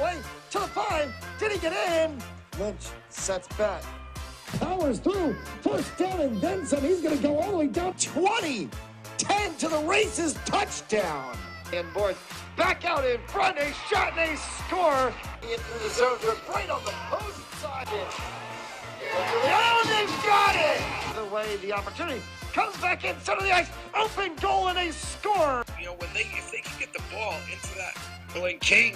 way to the 5. Did he get in? Lynch sets back. Powers through. First down and then some. He's going to go all the way down 20. 10 to the races. Touchdown. And board back out in front. A shot and a score. In through the zone. They're right on the post side. Oh, they've got it. The way the opportunity comes back in center of the ice. Open goal and a score. You know, if they can get the ball into that, when King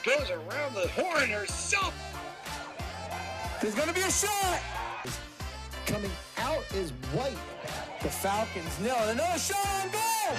goes around the horn herself. There's going to be a shot. Coming out is White. The Falcons nail it. Another shot on goal.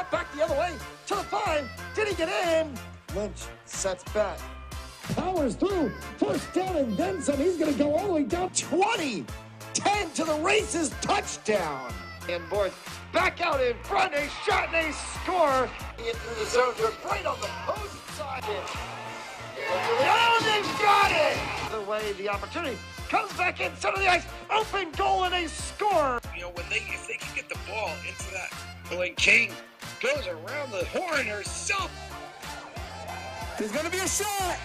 Back the other way to the 5. Did he get in? Lynch sets back. Powers through. First down and then some. He's going to go all the way down 20. 10 to the races. Touchdown. And board back out in front. A shot and a score. In through the zone. They're right on the post side. Oh, they've got it. The way the opportunity comes back in center of the ice. Open goal and a score. You know, if they can get the ball into that, when King goes around the horn herself. There's going to be a shot.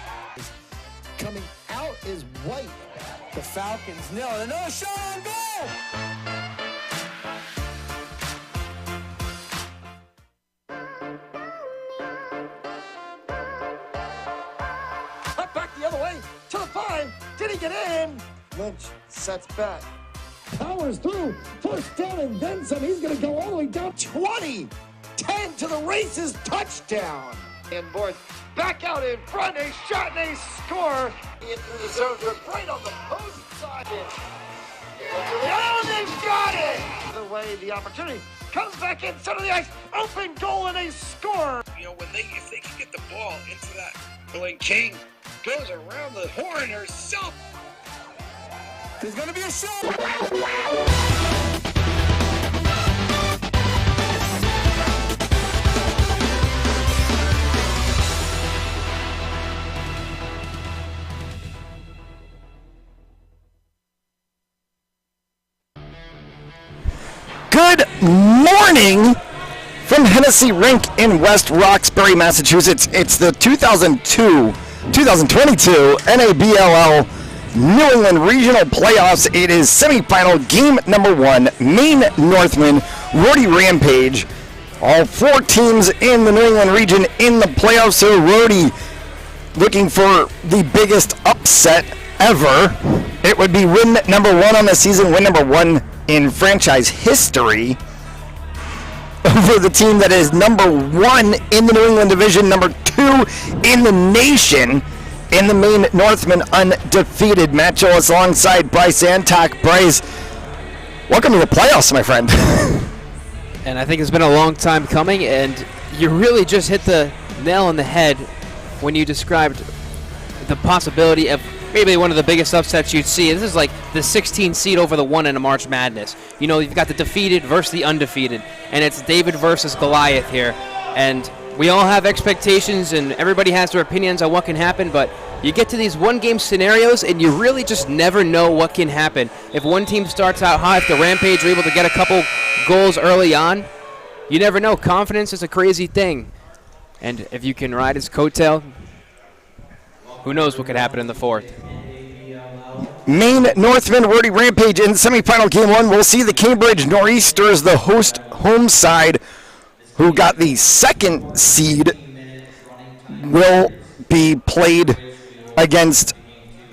Coming out is White. The Falcons nail it. Another shot on goal. Back the other way to the 5. Did he get in? Lynch sets back. Powers through. First down and then some. He's going to go all the way down 20. 10 to the races. Touchdown. And board back out in front. A shot and a score. In through the zone. They're right on the post side. Oh, they've got it. The way the opportunity comes back in center of the ice. Open goal and a score. You know, if they can get the ball into that, when King goes around the horn herself. There's going to be a shot. Good morning from Hennessy Rink in West Roxbury, Massachusetts. It's the 2022 NABLL New England Regional Playoffs. It is semifinal game number 1. Maine Northmen, Rhody Rampage. All 4 teams in the New England region in the playoffs. So Rhody looking for the biggest upset ever. It would be win number 1 on the season, win number 1 in franchise history over the team that is number 1 in the New England division, number 2 in the nation, in the Maine Northmen undefeated. Matt Jolis alongside Bryce Antok. Bryce, welcome to the playoffs, my friend. And I think it's been a long time coming, and you really just hit the nail on the head when you described the possibility of maybe one of the biggest upsets you'd see. This is like the 16 seed over the 1 in a March Madness. You know, you've got the defeated versus the undefeated, and it's David versus Goliath here. And we all have expectations, and everybody has their opinions on what can happen, but you get to these one-game scenarios, and you really just never know what can happen. If one team starts out hot, if the Rampage are able to get a couple goals early on, you never know. Confidence is a crazy thing. And if you can ride his coattail, who knows what could happen in the 4th. Maine Northmen, Rhody Rampage in semifinal game 1. We'll see the Cambridge Nor'easters, the host home side, who got the 2nd seed, will be played against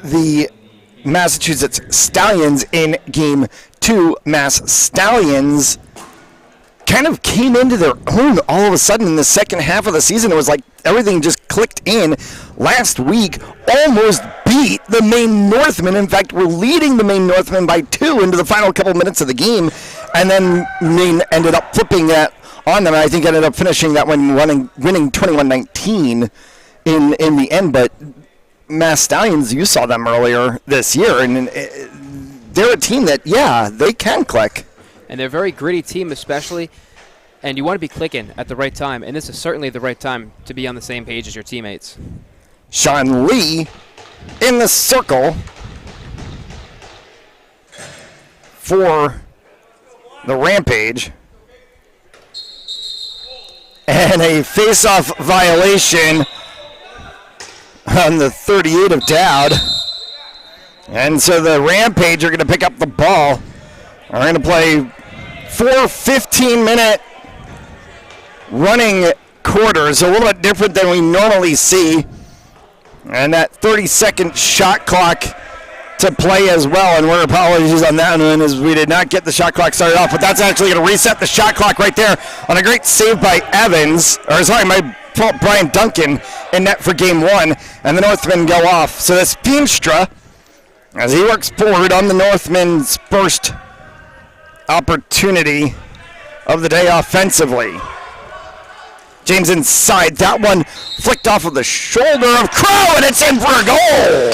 the Massachusetts Stallions in game 2. Mass Stallions kind of came into their own all of a sudden in the second half of the season. It was like everything just clicked in. Last week, almost beat the Maine Northmen. In fact, we're leading the Maine Northmen by 2 into the final couple minutes of the game, and then Maine ended up flipping that on them. I think ended up finishing that one winning 21-19 in the end. But Mass Stallions, you saw them earlier this year, and they're a team that, yeah, they can click. And they're a very gritty team, especially. And you want to be clicking at the right time. And this is certainly the right time to be on the same page as your teammates. Sean Lee in the circle for the Rampage. And a face-off violation on the 38 of Dowd. And so the Rampage are going to pick up the ball. Are going to play 4 15-minute running quarters, a little bit different than we normally see. And that 30-second shot clock to play as well. And we're apologies on that one as we did not get the shot clock started off. But that's actually going to reset the shot clock right there on a great save by Evans. Or sorry, my fault, Brian Duncan in net for game 1. And the Northmen go off. So that's Feenstra as he works forward on the Northmen's first opportunity of the day offensively. James inside. That one flicked off of the shoulder of Crow, and it's in for a goal.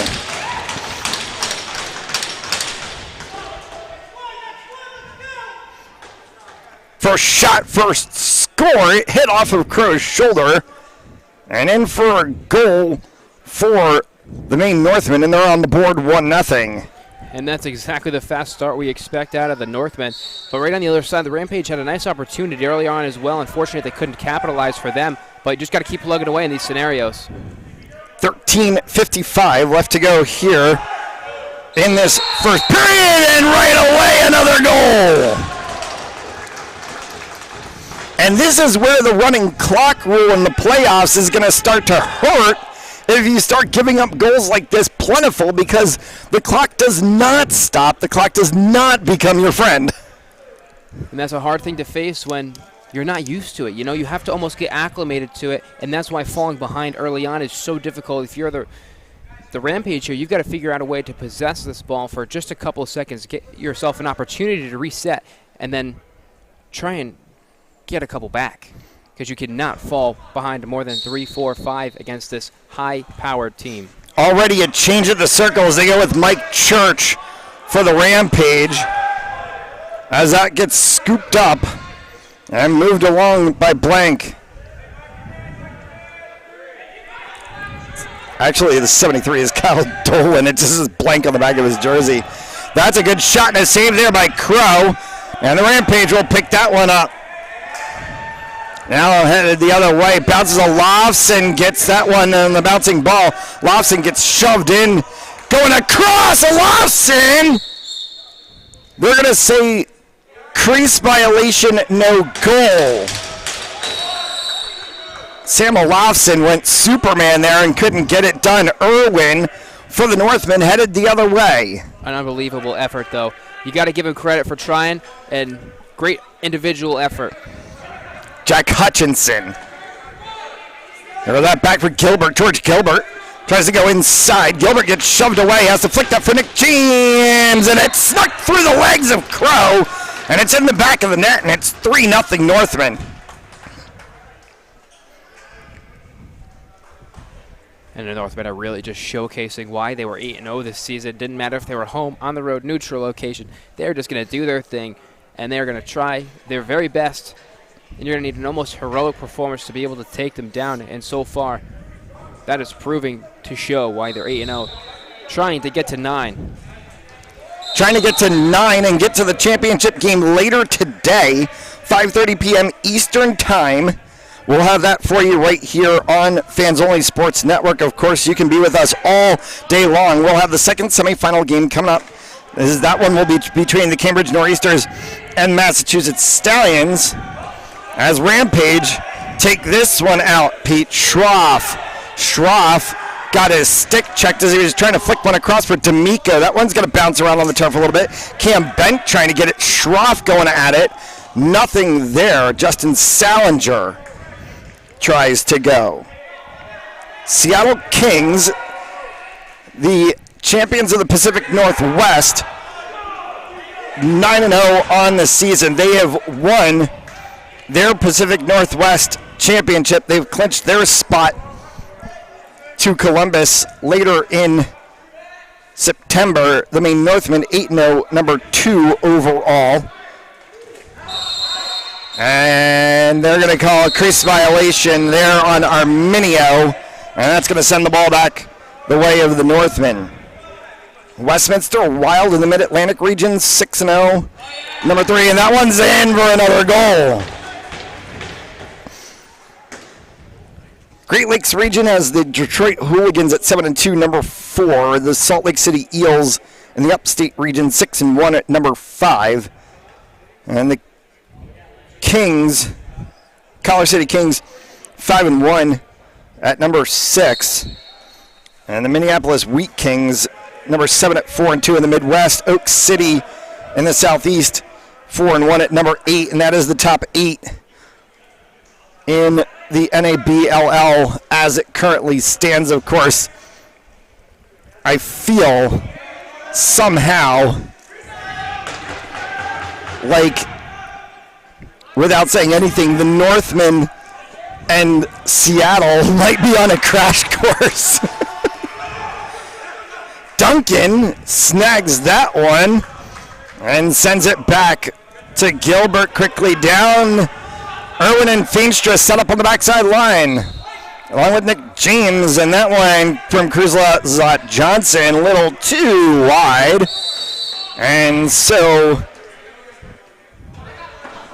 First shot, first score. It hit off of Crow's shoulder, and in for a goal for the Maine Northmen, and they're on the board 1-0. And that's exactly the fast start we expect out of the Northmen. But right on the other side, the Rampage had a nice opportunity early on as well. Unfortunately, they couldn't capitalize for them. But you just got to keep plugging away in these scenarios. 13:55 left to go here in this first period. And right away, another goal. And this is where the running clock rule in the playoffs is going to start to hurt if you start giving up goals like this plentiful, because the clock does not stop. The clock does not become your friend. And that's a hard thing to face when you're not used to it. You know, you have to almost get acclimated to it, and that's why falling behind early on is so difficult. If you're the Rampage here, you've got to figure out a way to possess this ball for just a couple of seconds, get yourself an opportunity to reset, and then try and get a couple back, because you cannot fall behind more than 3, 4, 5 against this high-powered team. Already a change at the circle as they go with Mike Church for the Rampage, as that gets scooped up and moved along by Blank. Actually, the 73 is Kyle Dolan. It just is Blank on the back of his jersey. That's a good shot and a save there by Crow, and the Rampage will pick that one up. Now headed the other way, bounces a Lofson, gets that one on the bouncing ball. Lofson gets shoved in, going across, a Lofson! We're going to say crease violation, no goal. Sam Olofsson went Superman there and couldn't get it done. Irwin for the Northmen headed the other way. An unbelievable effort, though. You got to give him credit for trying, and great individual effort. Jack Hutchinson. Throw that back for Gilbert. George Gilbert tries to go inside. Gilbert gets shoved away. Has to flick that for Nick James. And it snuck through the legs of Crow. And it's in the back of the net. And it's 3-0 Northmen. And the Northmen are really just showcasing why they were 8-0 this season. Didn't matter if they were home, on the road, neutral location. They're just going to do their thing. And they're going to try their very best. And you're going to need an almost heroic performance to be able to take them down. And so far, that is proving to show why they're 8-0. Trying to get to 9. Trying to get to 9 and get to the championship game later today, 5:30 p.m. Eastern Time. We'll have that for you right here on Fans Only Sports Network. Of course, you can be with us all day long. We'll have the second semifinal game coming up. That one will be between the Cambridge Nor'easters and Massachusetts Stallions. As Rampage take this one out, Pete Schroff. Schroff got his stick checked as he was trying to flick one across for D'Amico. That one's going to bounce around on the turf a little bit. Cam Bent trying to get it. Schroff going at it. Nothing there. Justin Salinger tries to go. Seattle Kings, the champions of the Pacific Northwest, 9-0 on the season. They have won their Pacific Northwest championship. They've clinched their spot to Columbus later in September. The Maine Northmen 8-0, number 2 overall. And they're going to call a crease violation there on Arminio. And that's going to send the ball back the way of the Northmen. Westminster Wild in the Mid-Atlantic region, 6-0, number 3. And that one's in for another goal. Great Lakes region has the Detroit Hooligans at 7-2, number 4. The Salt Lake City Eels in the Upstate region, 6-1 at number 5. And the Kings, Collar City Kings, 5-1 at number 6. And the Minneapolis Wheat Kings, number 7 at 4-2 in the Midwest. Oak City in the Southeast, 4-1 at number 8. And that is the top 8 in the NABLL as it currently stands, of course. I feel somehow like, without saying anything, the Northmen and Seattle might be on a crash course. Duncan snags that one and sends it back to Gilbert, quickly down. Irwin and Feenstra set up on the backside line, along with Nick James, and that one from Cruzlat Johnson, a little too wide. And so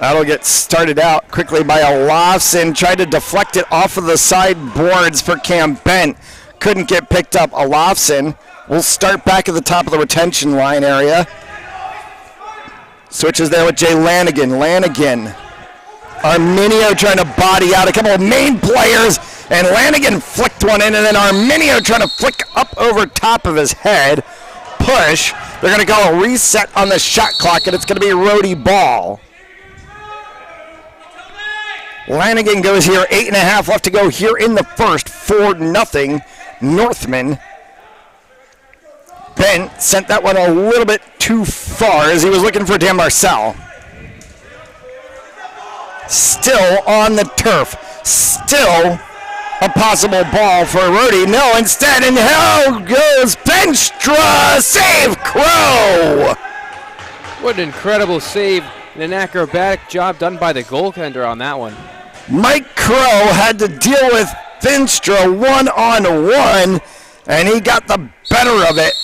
that'll get started out quickly by Olofsson. Tried to deflect it off of the sideboards for Cam Bent. Couldn't get picked up. Olofsson will start back at the top of the retention line area. Switches there with Jay Lanigan. Arminio trying to body out a couple of Maine players, and Lanigan flicked one in, and then Arminio trying to flick up over top of his head. Push. They're going to call a reset on the shot clock, and it's going to be Rhody ball. Lanigan goes here, 8.5 left to go here in the first, 4-0 Northmen. Bent sent that one a little bit too far as he was looking for Dan Marcel. Still on the turf. Still a possible ball for Rhody. No, instead, and how goes Benstra? Save Crow! What an incredible save and an acrobatic job done by the goaltender on that one. Mike Crow had to deal with Benstra one-on-one, and he got the better of it.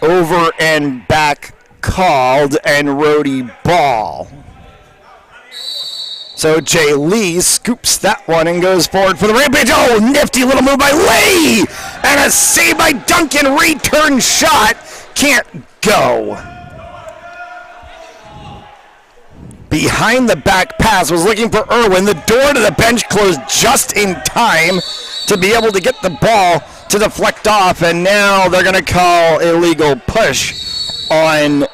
Over and back called, and Rhody ball. So Jay Lee scoops that one and goes forward for the Rampage. Oh, nifty little move by Lee! And a save by Duncan. Return shot. Can't go. Behind the back pass was looking for Irwin. The door to the bench closed just in time to be able to get the ball to deflect off. And now they're going to call illegal push on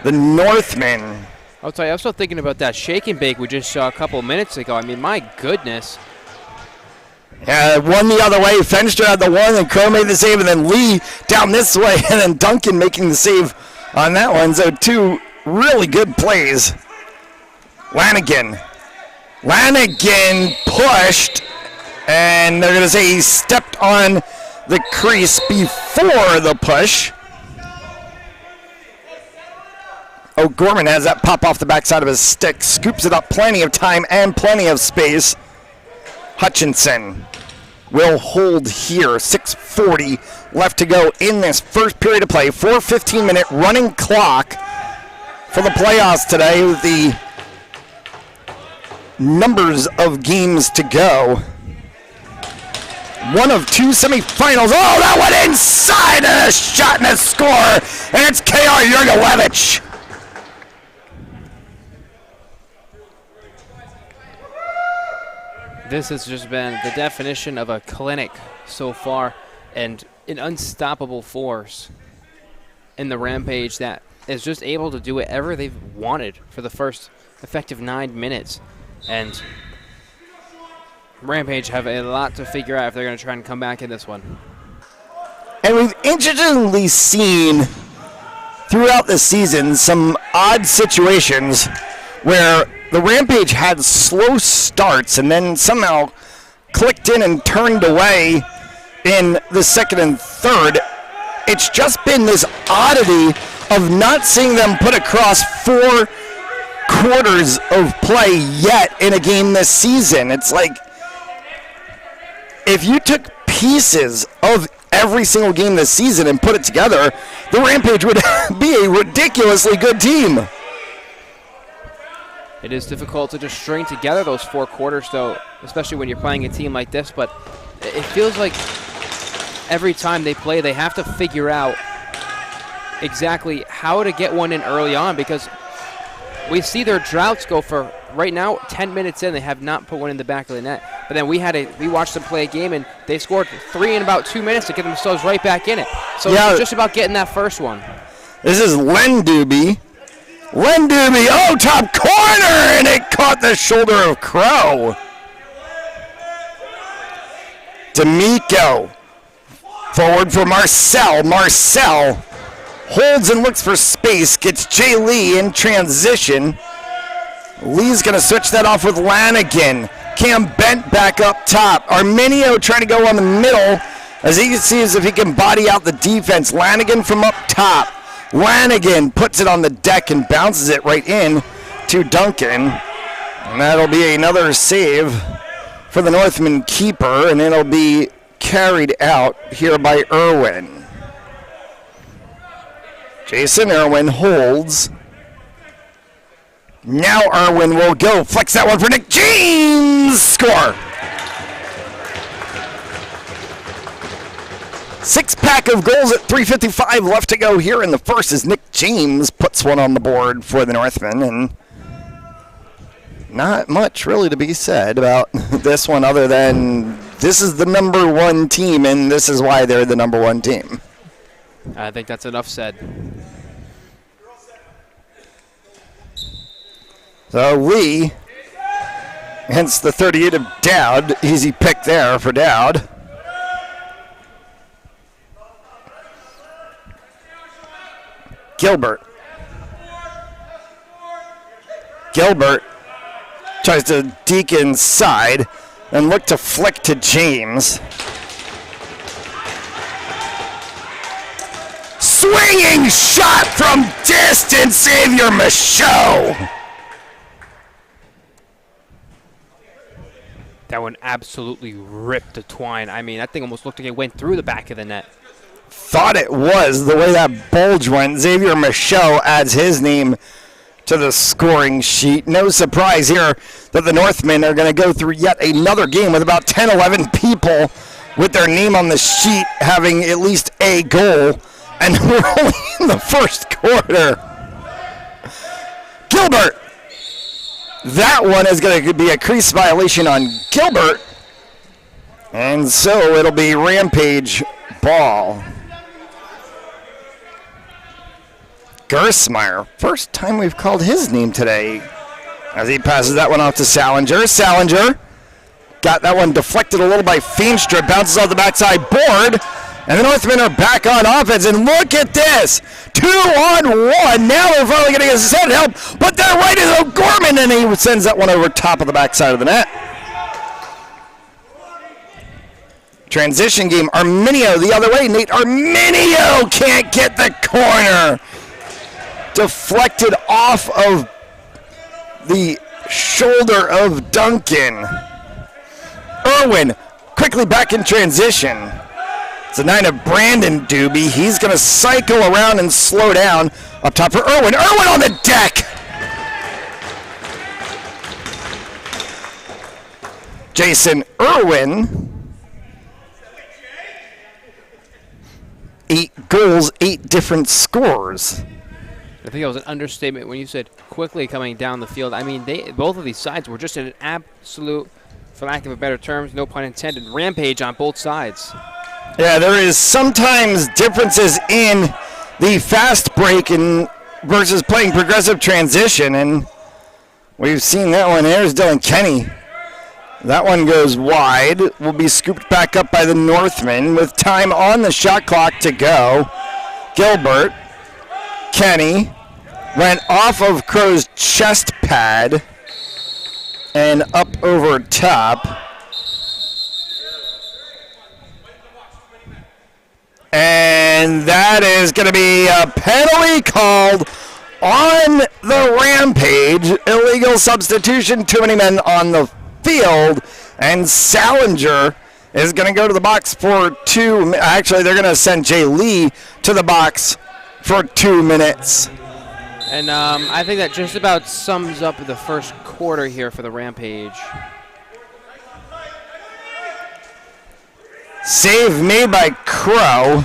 the Northmen. I'll tell you, I'm still thinking about that shake and bake we just saw a couple minutes ago. I mean, my goodness. Yeah, one the other way. Fenster had the one, and Crow made the save, and then Lee down this way, and then Duncan making the save on that one. So 2 really good plays. Lanigan pushed, and they're going to say he stepped on the crease before the push. O'Gorman has that pop off the backside of his stick, scoops it up, plenty of time and plenty of space. Hutchinson will hold here, 6:40 left to go in this first period of play. 4:15-minute running clock for the playoffs today with the numbers of games to go. One of 2 semifinals. Oh, that went inside, and a shot and a score, and it's K.R. Jurgelevich. This has just been the definition of a clinic so far, and an unstoppable force in the Rampage that is just able to do whatever they've wanted for the first effective 9 minutes. And Rampage have a lot to figure out if they're going to try and come back in this one. And we've interestingly seen throughout the season some odd situations where the Rampage had slow starts and then somehow clicked in and turned away in the second and third it's just been this oddity of not seeing them put across 4 quarters of play yet in a game this season. It's like if you took pieces of every single game this season and put it together, the Rampage would be a ridiculously good team. It is difficult to just string together those 4 quarters, though, especially when you're playing a team like this, but it feels like every time they play, they have to figure out exactly how to get one in early on, because we see their droughts go for, right now, 10 minutes in, they have not put one in the back of the net. But then we watched them play a game, and they scored 3 in about 2 minutes to get themselves right back in it. So it's just about getting that first one. This is Lenduby. Lenduby, oh, top corner, and it caught the shoulder of Crow. D'Amico, forward for Marcel. Marcel holds and looks for space, gets Jay Lee in transition. Lee's going to switch that off with Lanigan. Cam Bent back up top. Arminio trying to go on the middle as he sees if he can body out the defense. Lanigan from up top. Lanigan puts it on the deck and bounces it right in to Duncan. And that'll be another save for the Northmen keeper, and it'll be carried out here by Irwin. Jason Irwin holds. Now Irwin will go. Flex that one for Nick James. Score. 6-pack of goals at 3:55 left to go here in the first as Nick James puts one on the board for the Northmen. And not much really to be said about this one other than this is the number 1 team and this is why they're the number 1 team. I think that's enough said. So Lee, hence the 38 of Dowd. Easy pick there for Dowd. Gilbert. Gilbert tries to deke inside and look to flick to James. Swinging shot from distance, Xavier Michaud. That one absolutely ripped the twine. I mean, that thing almost looked like it went through the back of the net. Thought it was the way that bulge went. Xavier Michaud adds his name to the scoring sheet. No surprise here that the Northmen are going to go through yet another game with about 10, 11 people with their name on the sheet having at least a goal. And we're only in the first quarter. Gilbert. That one is going to be a crease violation on Gilbert. And so it'll be Rampage ball. Gersmeyer, first time we've called his name today as he passes that one off to Salinger. Salinger got that one deflected a little by Feenstra, bounces off the backside board, and the Northmen are back on offense, and look at this, 2-on-1, now they're finally getting a set help, but they're right is O'Gorman, and he sends that one over top of the backside of the net. Transition game, Arminio the other way, Nate Arminio can't get the corner. Deflected off of the shoulder of Duncan. Irwin quickly back in transition. It's a 9 of Brandon Doobie. He's going to cycle around and slow down up top for Irwin. Irwin on the deck. Jason Irwin. 8 goals, 8 different scores. I think it was an understatement when you said quickly coming down the field. I mean, both of these sides were just in an absolute, for lack of a better term, no pun intended, rampage on both sides. Yeah, there is sometimes differences in the fast break versus playing progressive transition, and we've seen that one. There's Dylan Kenny. That one goes wide. Will be scooped back up by the Northmen with time on the shot clock to go. Gilbert. Kenny went off of Crow's chest pad and up over top. And And that is going to be a penalty called on the Rampage. Illegal substitution, too many men on the field. And Salinger is going to go to the box for 2. Actually, they're going to send Jay Lee to the box for 2 minutes. And I think that just about sums up the first quarter here for the Rampage. Save made by Crow.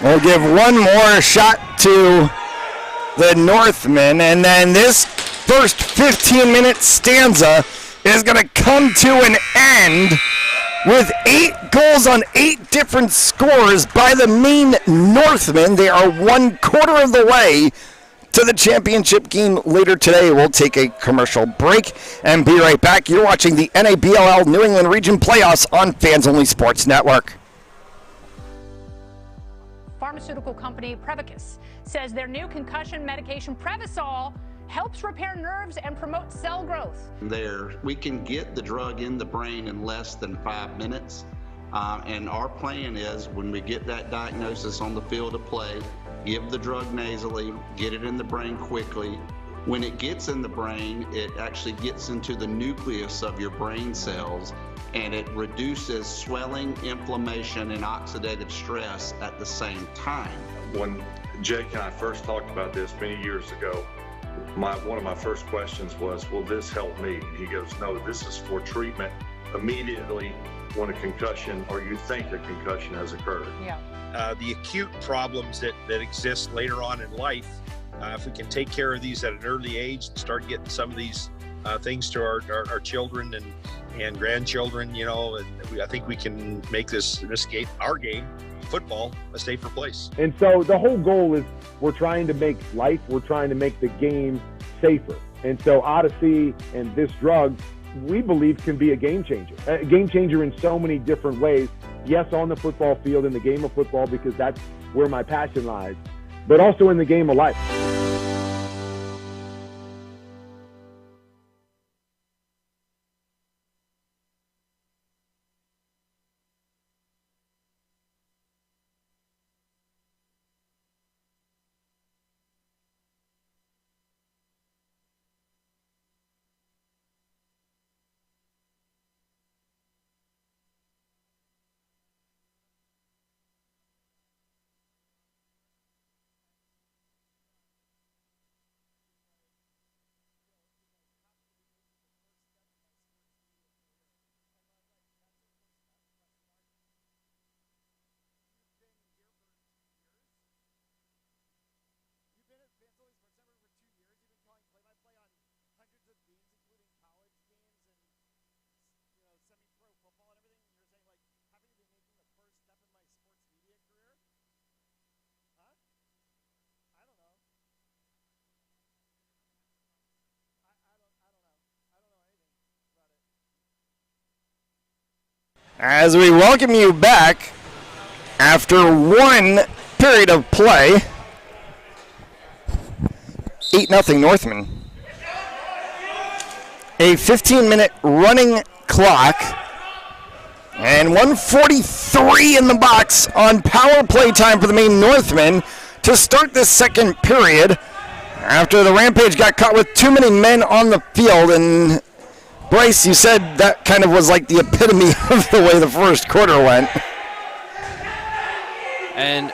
We'll give one more shot to the Northmen, and then this first 15-minute stanza is going to come to an end with 8 goals on 8 different scores by the Maine Northmen. They are 1/4 of the way to the championship game later today. We'll take a commercial break and be right back. You're watching the NABLL New England Region Playoffs on Fans Only Sports Network. Pharmaceutical company Prevacus says their new concussion medication Prevacol helps repair nerves and promote cell growth. We can get the drug in the brain in less than 5 minutes. And our plan is when we get that diagnosis on the field of play, give the drug nasally, get it in the brain quickly. When it gets in the brain, it actually gets into the nucleus of your brain cells, and it reduces swelling, inflammation, and oxidative stress at the same time. When Jake and I first talked about this many years ago, one of my first questions was, will this help me? And he goes, no, this is for treatment immediately when a concussion or you think a concussion has occurred. Yeah. The acute problems that exist later on in life, if we can take care of these at an early age and start getting some of these things to our children and grandchildren, and I think we can make this game, our game, football, a safer place. And so the whole goal is we're trying to make the game safer. And so Odyssey and this drug, we believe, can be a game changer in so many different ways. Yes, on the football field, in the game of football, because that's where my passion lies, but also in the game of life. As we welcome you back after one period of play, 8-0 Northmen. A 15-minute running clock and 1:43 in the box on power play time for the Maine Northmen to start this second period after the Rampage got caught with too many men on the field. And Bryce, you said that kind of was like the epitome of the way the first quarter went. And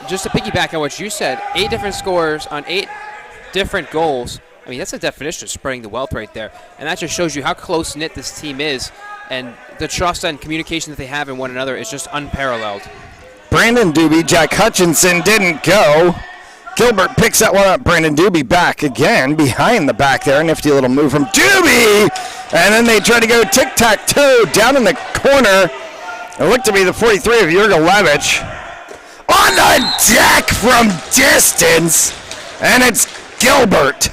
just to piggyback on what you said, 8 different scores on 8 different goals. I mean, that's the definition of spreading the wealth right there. And that just shows you how close-knit this team is. And the trust and communication that they have in one another is just unparalleled. Brandon Doobie, Jack Hutchinson didn't go. Gilbert picks that one up. Brandon Doobie back again behind the back there. Nifty little move from Doobie. And then they try to go tic-tac-toe down in the corner. It looked to be the 43 of Jurgelevich. On the deck from distance. And it's Gilbert.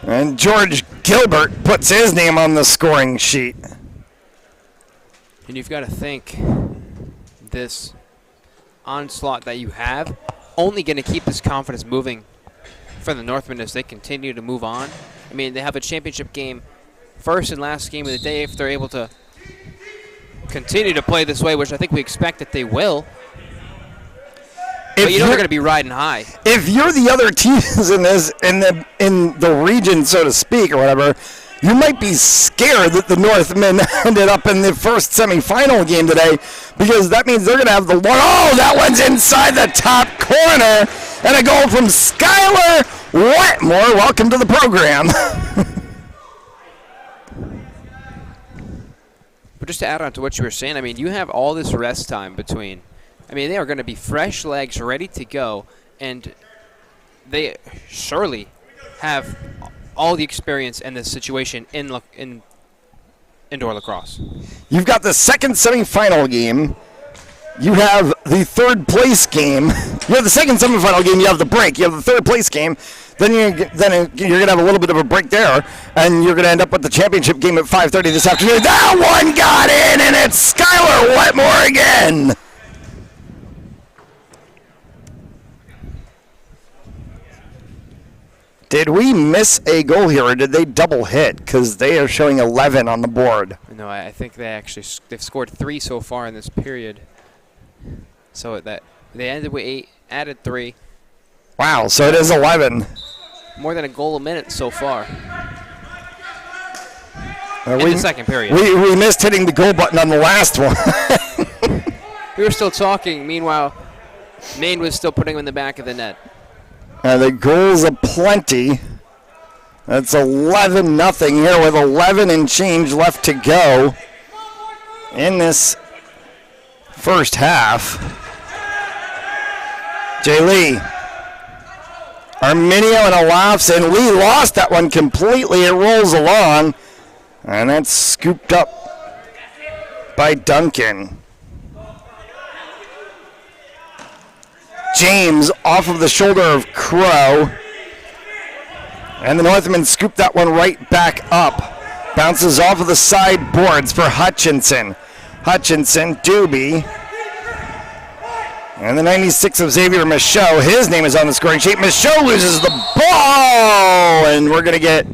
And George Gilbert puts his name on the scoring sheet. And you've got to think this onslaught that you have only going to keep this confidence moving for the Northmen as they continue to move on. I mean, they have a championship game first and last game of the day if they're able to continue to play this way, which I think we expect that they will. But you know they're going to be riding high. If you're the other teams in this in the region, so to speak, or whatever, you might be scared that the Northmen ended up in the first semifinal game today, because that means they're going to have the one. Oh, that one's inside the top corner, and a goal from Skylar Wetmore. Welcome to the program. But just to add on to what you were saying, I mean, you have all this rest time between. I mean, they are going to be fresh legs, ready to go, and they surely have all the experience in this situation in indoor lacrosse. You've got the second semifinal game. You have the third place game. You have the second semifinal game. You have the break. You have the third place game. Then you're going to have a little bit of a break there, and you're going to end up with the championship game at 5:30 this afternoon. That one got in, and it's Skylar Wetmore again. Did we miss a goal here, or did they double hit? Because they are showing 11 on the board. No, I think they've scored 3 so far in this period. So that they ended with 8, added 3. Wow, so it is 11. More than a goal a minute so far. In the second period. We missed hitting the goal button on the last one. We were still talking. Meanwhile, Maine was still putting them in the back of the net. The goals aplenty. That's 11-0 here with 11 and change left to go in this first half. Jay Lee, Arminio and Olafson. Lee lost that one completely. It rolls along, and that's scooped up by Duncan. James off of the shoulder of Crow. And the Northmen scoop that one right back up. Bounces off of the side boards for Hutchinson. Hutchinson, Doobie. And the 96 of Xavier Michaud. His name is on the scoring sheet. Michaud loses the ball. And we're going to get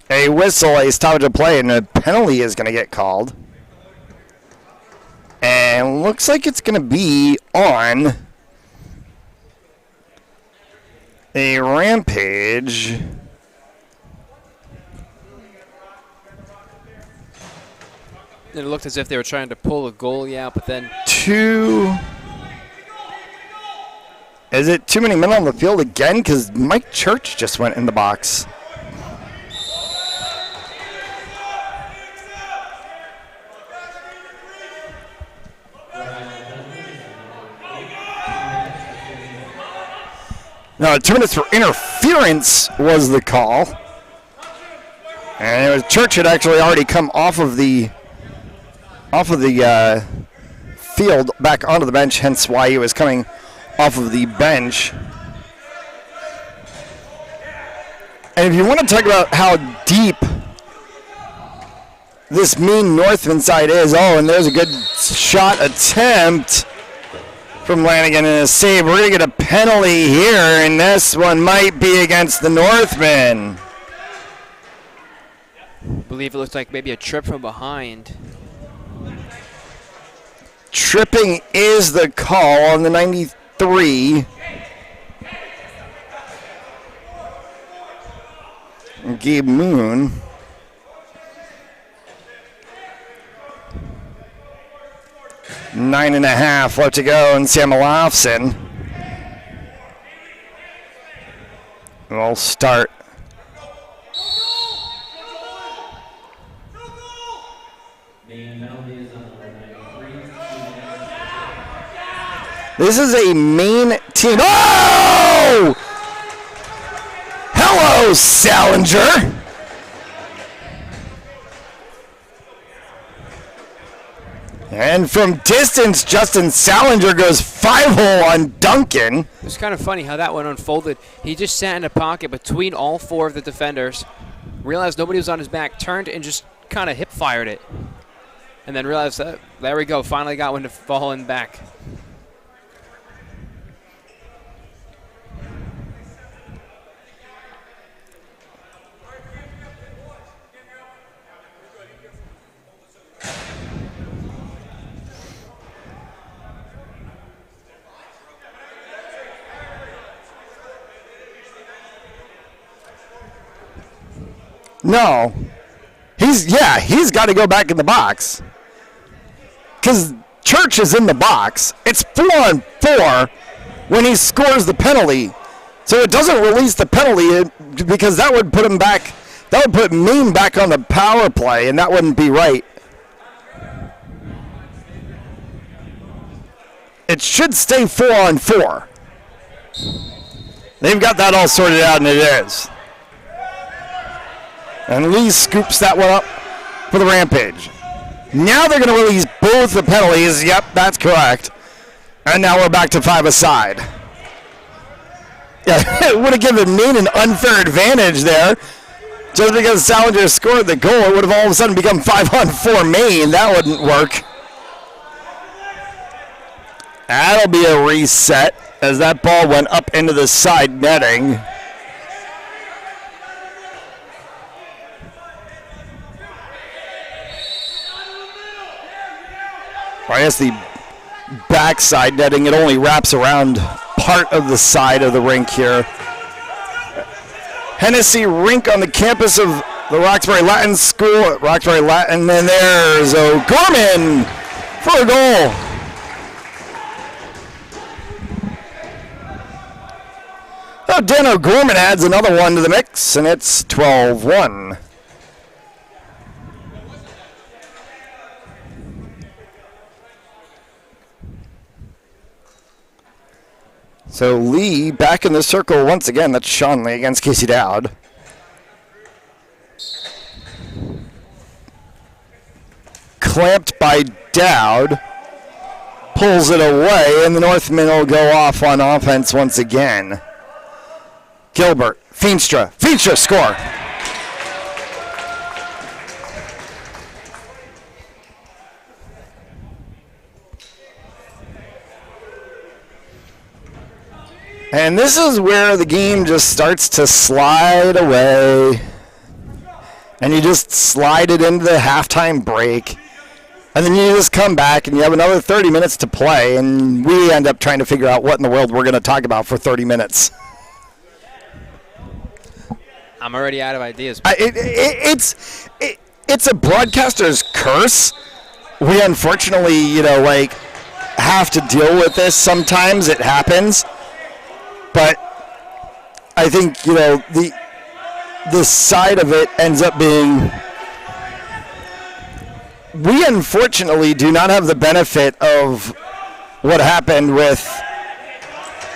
a whistle, a stoppage of play, and a penalty is going to get called. And looks like it's going to be on a Rampage. It looked as if they were trying to pull a goalie out, but then... Is it too many men on the field again? Because Mike Church just went in the box. No, 2 minutes for interference was the call. And it was Church had actually already come off of the field back onto the bench, hence why he was coming off of the bench. And if you want to talk about how deep this Maine Northman side is, oh, and there's a good shot attempt from Lanigan and a save. We're going to get a penalty here, and this one might be against the Northmen. I believe it looks like maybe a trip from behind. Tripping is the call on the 93. Gabe Moon. Nine and a half left to go, and Sam Olafson will start. This is a Maine team. Oh! Hello, Salinger. And from distance, Justin Salinger goes 5-hole on Duncan. It's kind of funny how that one unfolded. He just sat in a pocket between all 4 of the defenders, realized nobody was on his back, turned and just kind of hip-fired it. And then realized, there we go, finally got one to fall in back. No. He's got to go back in the box. Because Church is in the box. It's 4-on-4 when he scores the penalty. So it doesn't release the penalty because that would put him back. That would put Maine back on the power play, and that wouldn't be right. It should stay 4-on-4. They've got that all sorted out, and it is. And Lee scoops that one up for the Rampage. Now they're going to release both the penalties. Yep, that's correct. And now we're back to 5-a-side. Yeah, it would have given Maine an unfair advantage there. Just because Salinger scored the goal, it would have all of a sudden become 5-on-4 Maine. That wouldn't work. That'll be a reset as that ball went up into the side netting. I guess the backside netting, it only wraps around part of the side of the rink here. Hennessy Rink on the campus of the Roxbury Latin School at Roxbury Latin, and there's O'Gorman for a goal. Oh, Dan O'Gorman adds another one to the mix, and it's 12-1. So Lee back in the circle once again. That's Sean Lee against Casey Dowd. Clamped by Dowd. Pulls it away, and the Northmen will go off on offense once again. Gilbert, Feenstra, score. And this is where the game just starts to slide away. And you just slide it into the halftime break. And then you just come back and you have another 30 minutes to play. And we end up trying to figure out what in the world we're going to talk about for 30 minutes. I'm already out of ideas. It's a broadcaster's curse. We unfortunately, have to deal with this. Sometimes it happens. But I think, the side of it ends up being, we unfortunately do not have the benefit of what happened with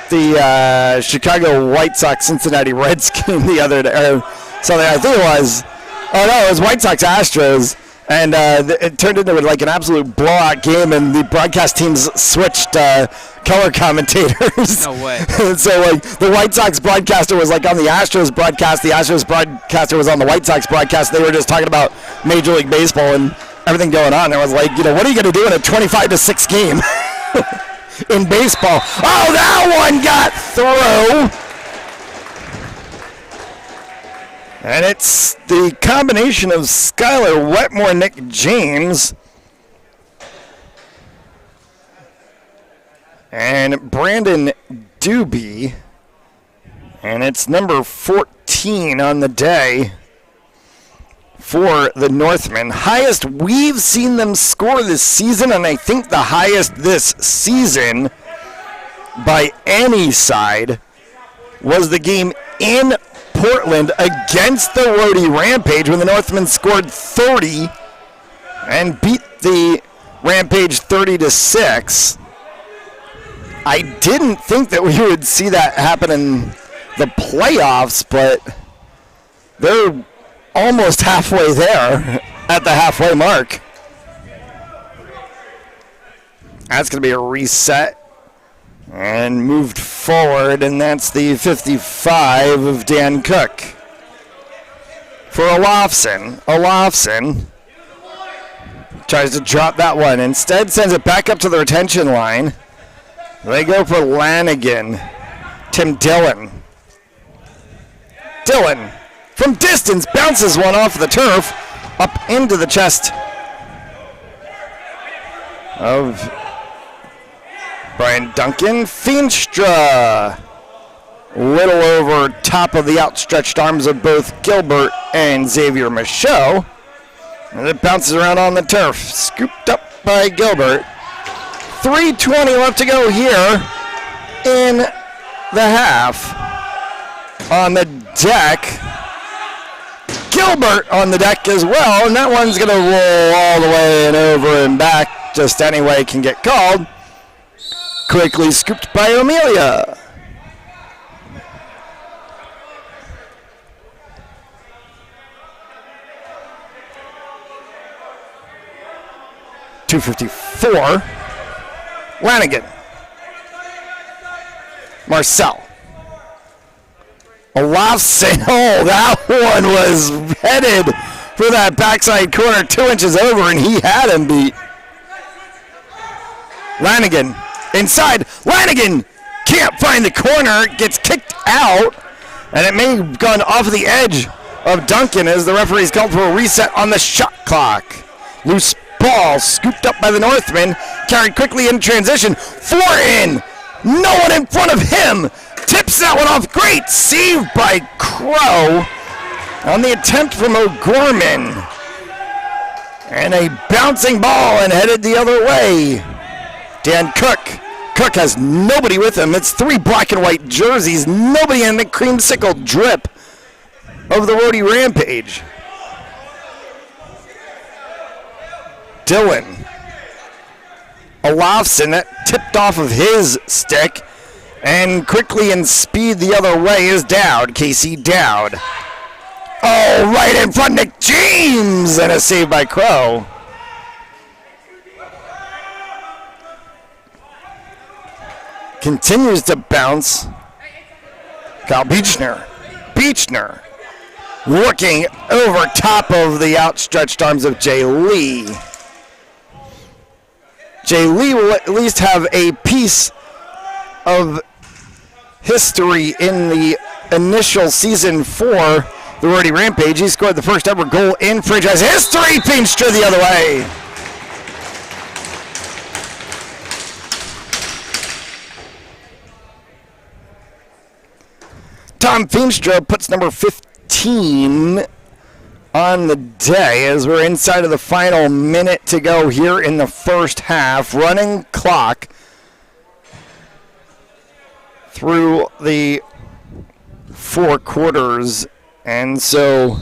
the Chicago White Sox Cincinnati Reds game the other day. Or something, I think it was White Sox Astros. And it turned into like an absolute blowout game, and the broadcast teams switched color commentators. No way. So the White Sox broadcaster was on the Astros broadcast. The Astros broadcaster was on the White Sox broadcast. They were just talking about Major League Baseball and everything going on. It was what are you going to do in a 25-6 game in baseball? Oh, that one got through. And it's the combination of Skylar Wetmore and Nick James. And Brandon Doobie. And it's number 14 on the day for the Northmen. Highest we've seen them score this season, and I think the highest this season by any side was the game in Portland against the Rhody Rampage when the Northmen scored 30 and beat the Rampage 30-6. I didn't think that we would see that happen in the playoffs, but they're almost halfway there at the halfway mark. That's going to be a reset. And moved forward, and that's the 55 of Dan Cook. For Olafson. Olafson tries to drop that one. Instead sends it back up to the retention line. They go for Lanigan. Tim Dillon. Dillon from distance bounces one off the turf up into the chest of Brian Duncan. Feenstra. little over top of the outstretched arms of both Gilbert and Xavier Michaud. And it bounces around on the turf. Scooped up by Gilbert. 3:20 left to go here in the half. On the deck, Gilbert on the deck as well, and that one's going to roll all the way and over and back. Just any way can get called. Quickly scooped by Amelia. .254. Lanigan. Marcel. Olafson. Oh, that one was headed for that backside corner 2 inches over, and he had him beat. Lanigan. Inside. Lanigan can't find the corner. Gets kicked out, and it may have gone off the edge of Duncan as the referee's called for a reset on the shot clock. Loose ball scooped up by the Northmen, carried quickly in transition. 4 in. No one in front of him. Tips that one off. Great save by Crow on the attempt from O'Gorman. And a bouncing ball and headed the other way. Dan Cook. Cook has nobody with him. It's 3 black and white jerseys. Nobody in the creamsicle drip of the Rhody Rampage. Dylan. Olafson, that tipped off of his stick. And quickly in speed the other way is Dowd. Casey Dowd. Oh, right in front, Nick James! And a save by Crow. Continues to bounce. Kyle Beechner. Beechner looking over top of the outstretched arms of Jay Lee. Jay Lee will at least have a piece of history in the initial season for the Rhody Rampage. He scored the first ever goal in franchise history. Feenstra the other way. Tom Feenstra puts number 15 on the day as we're inside of the final minute to go here in the first half. Running clock through the 4 quarters, and so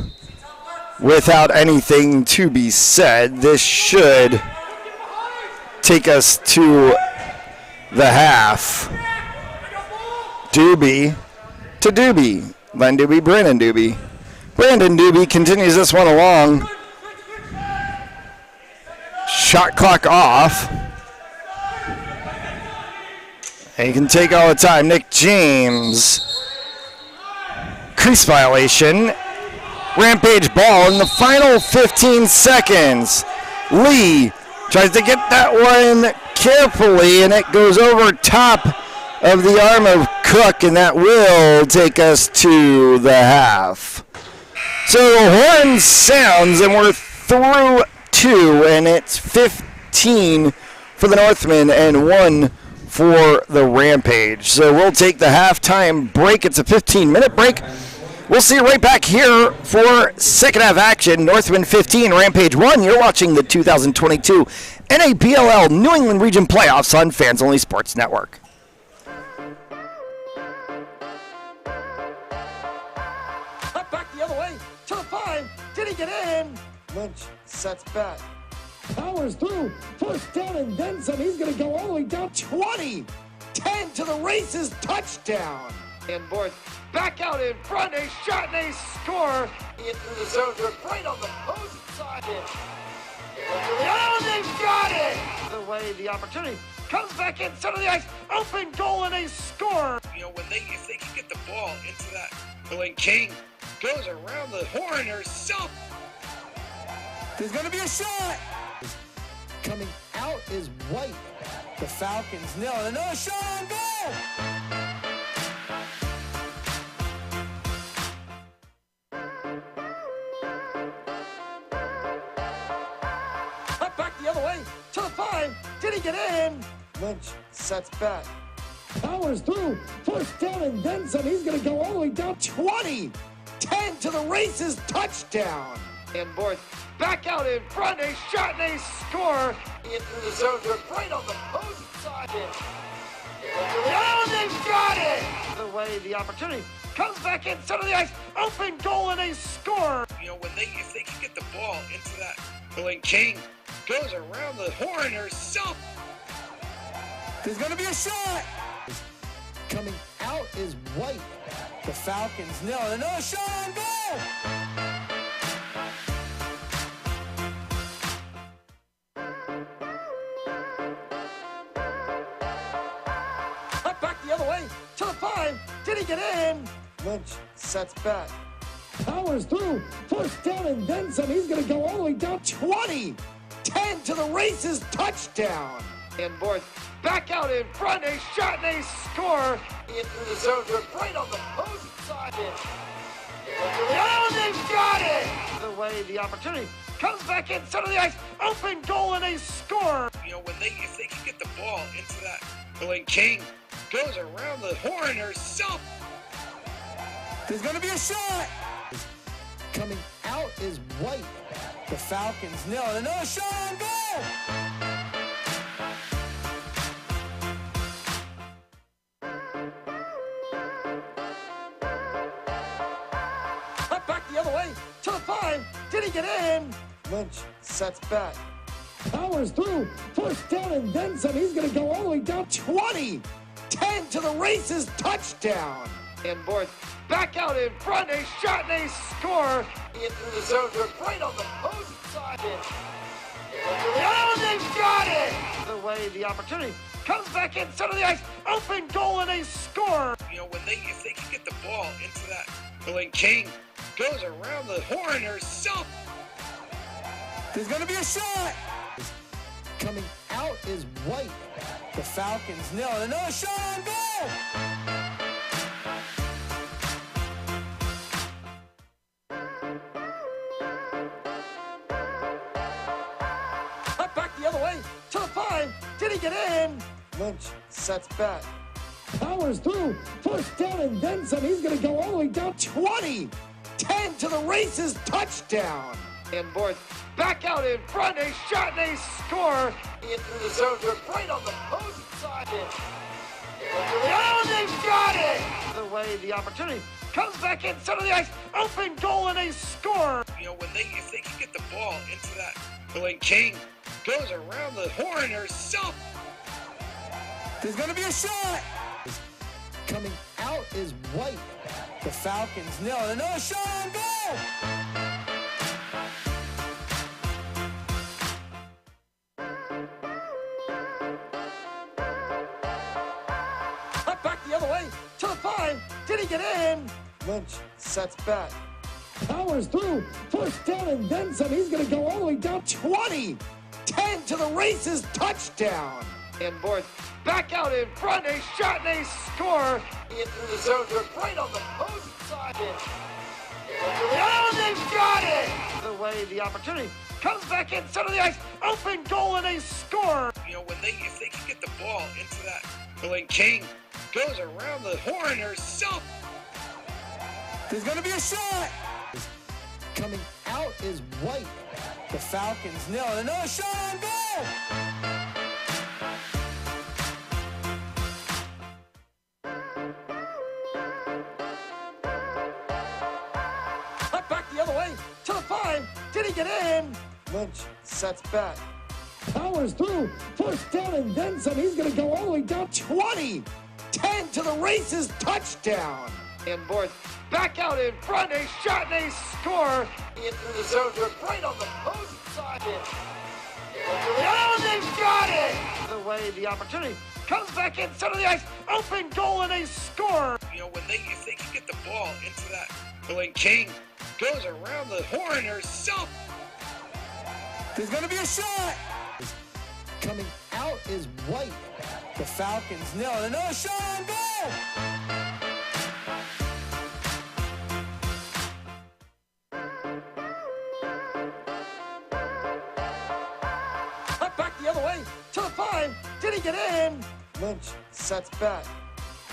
without anything to be said, this should take us to the half. Doobie to Doobie. Len Doobie, Brandon Doobie. Brandon Doobie continues this one along. Shot clock off. And he can take all the time. Nick James. Crease violation. Rampage ball in the final 15 seconds. Lee tries to get that one carefully, and it goes over top of the arm of Cook, and that will take us to the half. So the horn sounds, and we're through 2, and it's 15 for the Northmen and 1 for the Rampage. So we'll take the halftime break. It's a 15-minute break. We'll see you right back here for second half action. Northmen 15, Rampage 1. You're watching the 2022 NABLL New England Region Playoffs on Fans Only Sports Network. Up back the other way to the 5. Did he get in? Lynch sets back. Powers through. First down and then some. He's going to go all the way down 20. 10 to the races. Touchdown. And board back out in front. A shot and a score. Into the zone. They're right on the opposing side. Oh, they've got it. The way the opportunity comes back in center of the ice. Open goal and a score. You know, if they can get the ball into that, when King goes around the horn herself. There's going to be a shot. Coming out is White. The Falcons nil. Another shot on goal. Up back the other way to the 5. Did he get in? Lynch sets back. Powers through. First down and then some. He's going to go all the way down 20. 10 to the races. Touchdown. And board back out in front. A shot and a score. Into the zone. They're right on the post side. Oh, they've got it. The way the opportunity comes back in center of the ice. Open goal and a score. You know, if they can get the ball into that, when King goes around the horn herself. There's going to be a shot. Coming out is White. The Falcons nail it. Another shot on goal. Up back the other way to the 5. Did he get in? Lynch sets back. Powers through. First down and then some. He's going to go all the way down 20. 10 to the races. Touchdown. And board back out in front. A shot and a score. Into the zone. They're right on the post side. Oh, they've got it. The way the opportunity comes back in center of the ice. Open goal and a score. You know, if they can get the ball into that, when King goes around the horn herself. There's going to be a shot. Coming out is White. The Falcons nail it. Another shot on goal. Up back the other way to the 5. Did he get in? Lynch sets back. Powers through. First down and then some. He's going to go all the way down 20. 10 to the races. Touchdown. And board back out in front. A shot and a score. Into the zone. They're right on the post side. Oh, they've got it. The way the opportunity comes back in center of the ice. Open goal and a score. You know, if they can get the ball into that, when King goes around the horn herself. There's going to be a shot. Coming out is White. The Falcons nail it. Another shot on goal. Up back the other way to the 5. Did he get in? Lynch sets back. Powers through. First down and then some. He's going to go all the way down 20. 10 to the races. Touchdown. And board back out in front. A shot and a score. Into the zone. They're right on the post side. Oh, they've got it. The way the opportunity comes back in center of the ice. Open goal and a score. You know, if they can get the ball into that, when King goes around the horn herself. There's going to be a shot. Coming out is White. The Falcons nail it. Another shot on goal. Up back the other way to the 5. Did he get in? Lynch sets back. Powers through. First down and then some. He's going to go all the way down 20. 10 to the races. Touchdown. And board back out in front. A shot and a score. Into the zone. They're right on the post side. Oh, they've got it. The way the opportunity comes back in center of the ice. Open goal and a score. You know, if they can get the ball into that, when King goes around the horn herself. There's going to be a shot. Coming out is White. The Falcons nail it. Another shot on goal. Up back the other way to the 5. Did he get in? Lynch sets back. Powers through. First down and then some. He's going to go all the way down 20. 10 to the races. Touchdown. And board back out in front. A shot and a score. Into the zone. They're right on the post side. Oh, they've got it. The way the opportunity comes back in center of the ice. Open goal and a score. You know, if they can get the ball into that, when King goes around the horn herself. There's going to be a shot. Coming out is White. The Falcons nail it. Another shot on goal. Up back the other way to the 5. Did he get in? Lynch sets back.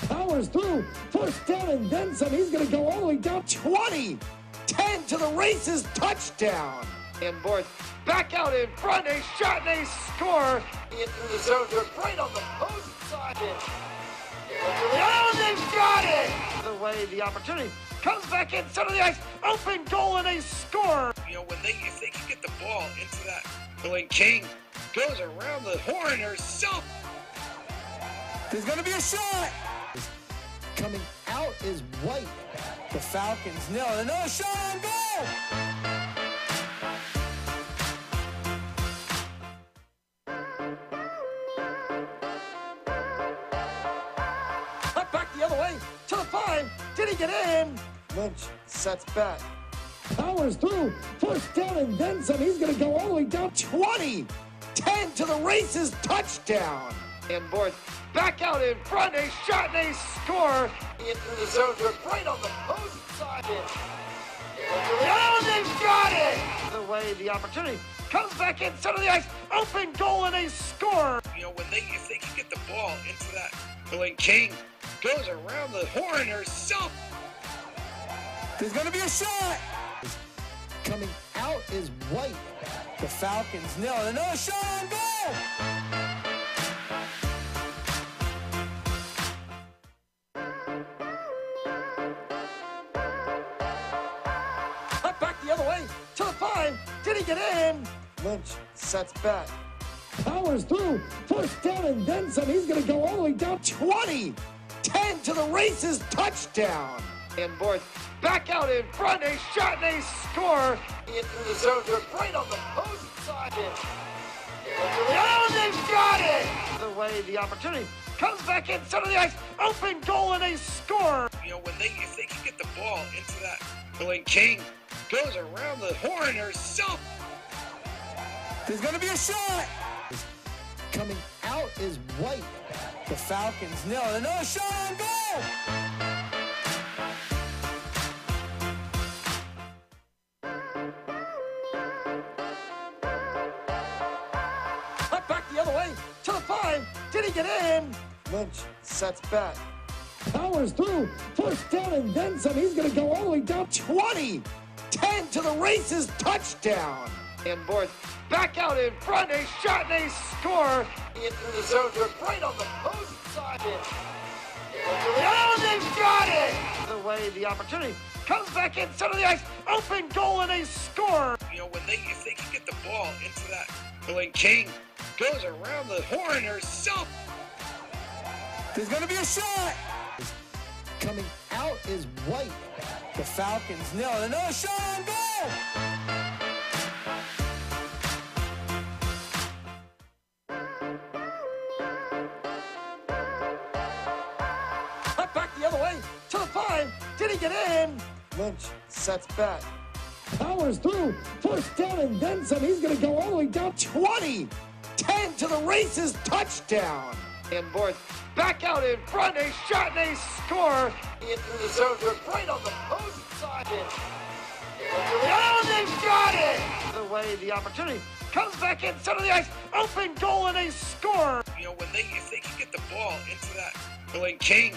Powers through. First down and then some. He's going to go all the way down 20. 10 to the races. Touchdown. And board back out in front. A shot and a score. Into the zone. They're right on the post side. Oh, they've got it. The way the opportunity comes back in center of the ice. Open goal and a score. You know, if they can get the ball into that, when King goes around the horn herself. There's going to be a shot. Coming out is White. The Falcons nail it. Another shot on goal. Cut back the other way to the 5. Did he get in? Lynch sets back. Powers through. First down and then some. He's going to go all the way down 20. 10 to the races. Touchdown. And board back out in front. A shot and a score. Into the zone. They're right on the post side. Oh, they've got it. The way the opportunity comes back in center of the ice. Open goal and a score. You know, if they can get the ball into that, when King goes around the horn herself. There's going to be a shot. Coming out is White. The Falcons nail it. Another shot on goal. Cut back the other way to the 5. Did he get in? Lynch sets back. Powers through. First down and then some. He's going to go all the way down 20. 10 to the races. Touchdown. And board back out in front. A shot and a score. Into the zone. They're right on the post side. Oh, they've got it. The way the opportunity comes back in center of the ice. Open goal and a score. You know, if they can get the ball into that, when King goes around the horn herself. There's going to be a shot. Coming out is White. The Falcons nail it. Another shot on goal. Cut back the other way to the 5. Did he get in? Lynch sets back. Powers through. First down and then some. He's going to go all the way down 20. 10 to the races. Touchdown. And board back out in front. A shot and a score. Into the zone. They're right on the post side. Oh, they've got it. The way the opportunity comes back in center of the ice. Open goal and a score. You know, if they can get the ball into that, when King goes around the horn herself. There's going to be a shot. Coming out is White. The Falcons nail it. Another shot on goal. Cut back the other way to the 5. Did he get in? Lynch sets back. Powers through. First down and then some. He's going to go all the way down 20. 10 to the races. Touchdown. And board back out in front. A shot and a score. Into the zone. They're right on the post side. Oh, they've got it. The way the opportunity comes back in center of the ice. Open goal and a score. You know, if they can get the ball into that, when King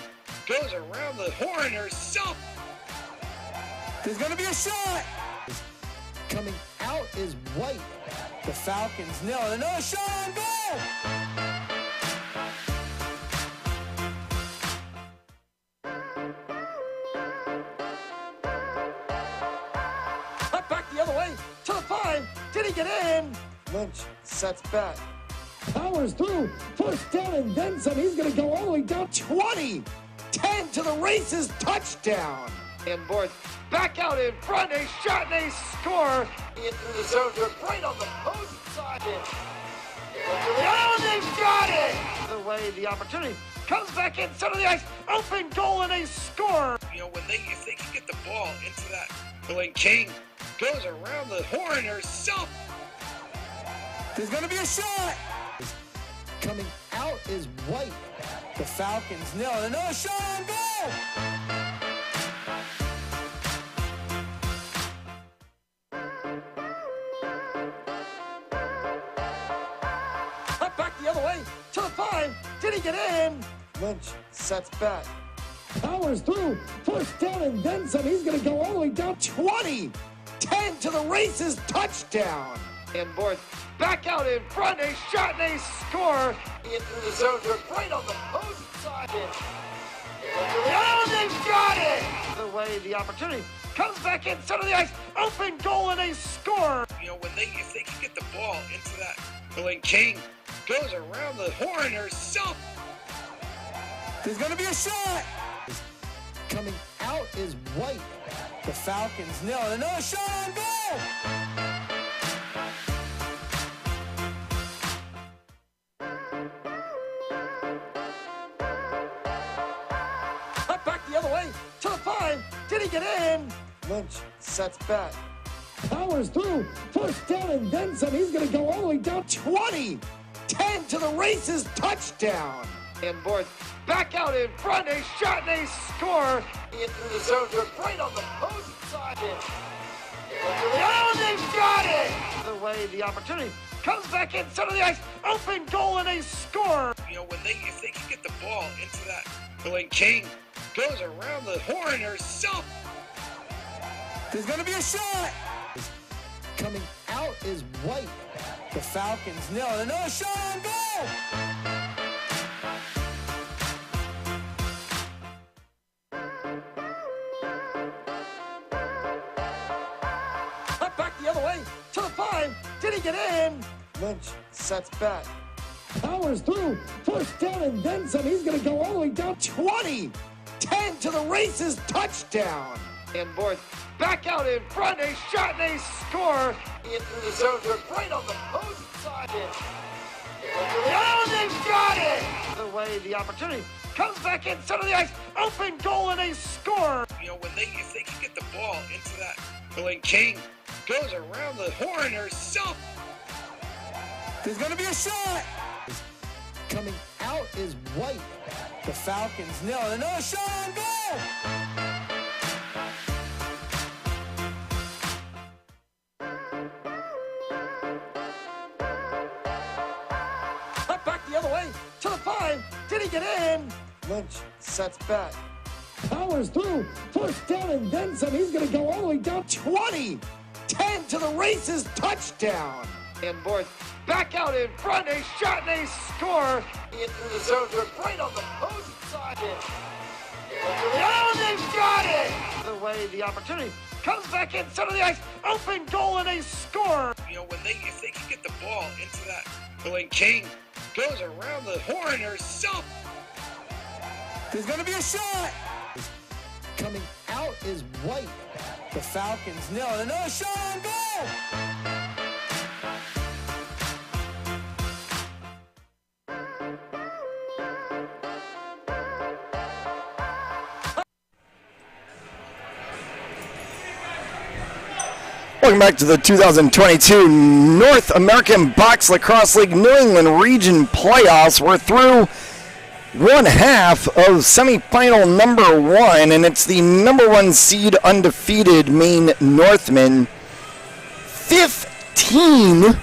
goes around the horn herself. There's going to be a shot. Coming out is White. The Falcons nail it. Another shot on goal. Cut back the other way to the 5. Did he get in? Lynch sets back. Powers through. First down and then some. He's going to go all the way down 20. 10 to the races. Touchdown. And board back out in front. A shot and a score. Into the zone. They're right on the post side. Oh, they've got it. The way the opportunity comes back in center of the ice. Open goal and a score. You know, if they can get the ball into that, when King goes around the horn herself. There's going to be a shot. Coming out is White. The Falcons nail it. Another shot on goal. Cut back the other way to the 5. Did he get in? Lynch sets back. Powers through. First down and then some. He's going to go all the way down 20. 10 to the races. Touchdown. And board back out in front. A shot and a score. Into the zone. Right on the post side. Oh, they've got it. The way the opportunity comes back in center of the ice. Open goal and a score. You know, if they can get the ball into that, when King goes around the horn herself. There's going to be a shot. Coming out is White. The Falcons nail it. Another shot on goal. Cut back the other way to the 5. Did he get in? Lynch sets back. Powers through. First down and then some. He's going to go all the way down 20. 10 to the races. Touchdown. And board back out in front. A shot and a score. Into the zone. Right on the post side. Oh, they've got it. The way the opportunity comes back in center of the ice. Open goal and a score. You know, if they can get the ball into that, when King goes around the horn herself. There's going to be a shot. Coming out is White. The Falcons nail it. Another shot on goal. Cut back the other way to the 5. Did he get in? Lynch sets back. Powers through. First down and then some. He's going to go all the way down 20. 10 to the races. Touchdown. And board back out in front. A shot and a score. Into the zone. Right on the post side. Oh, they've got it. The way the opportunity comes back in center of the ice. Open goal and a score. You know, if they can get the ball into that, when King goes around the horn herself. There's going to be a shot. Coming out is White. The Falcons nail it. Another shot on goal. Cut back the other way to the 5. Did he get in? Lynch sets back. Powers through. First down and then some. He's going to go all the way down 20. 10 to the races. Touchdown. And board back out in front. A shot and a score. Into the zone. Right on the post side. Oh, they've got it. The way the opportunity comes back in center of the ice. Open goal and a score. You know, if they can get the ball into that, when King goes around the horn herself. There's going to be a shot. Coming out is White. The Falcons nail it. Another shot on goal. Welcome back to the 2022 North American Box Lacrosse League New England Region Playoffs. We're through one half of semifinal number 1, and it's the number 1 seed undefeated Maine Northmen 15-1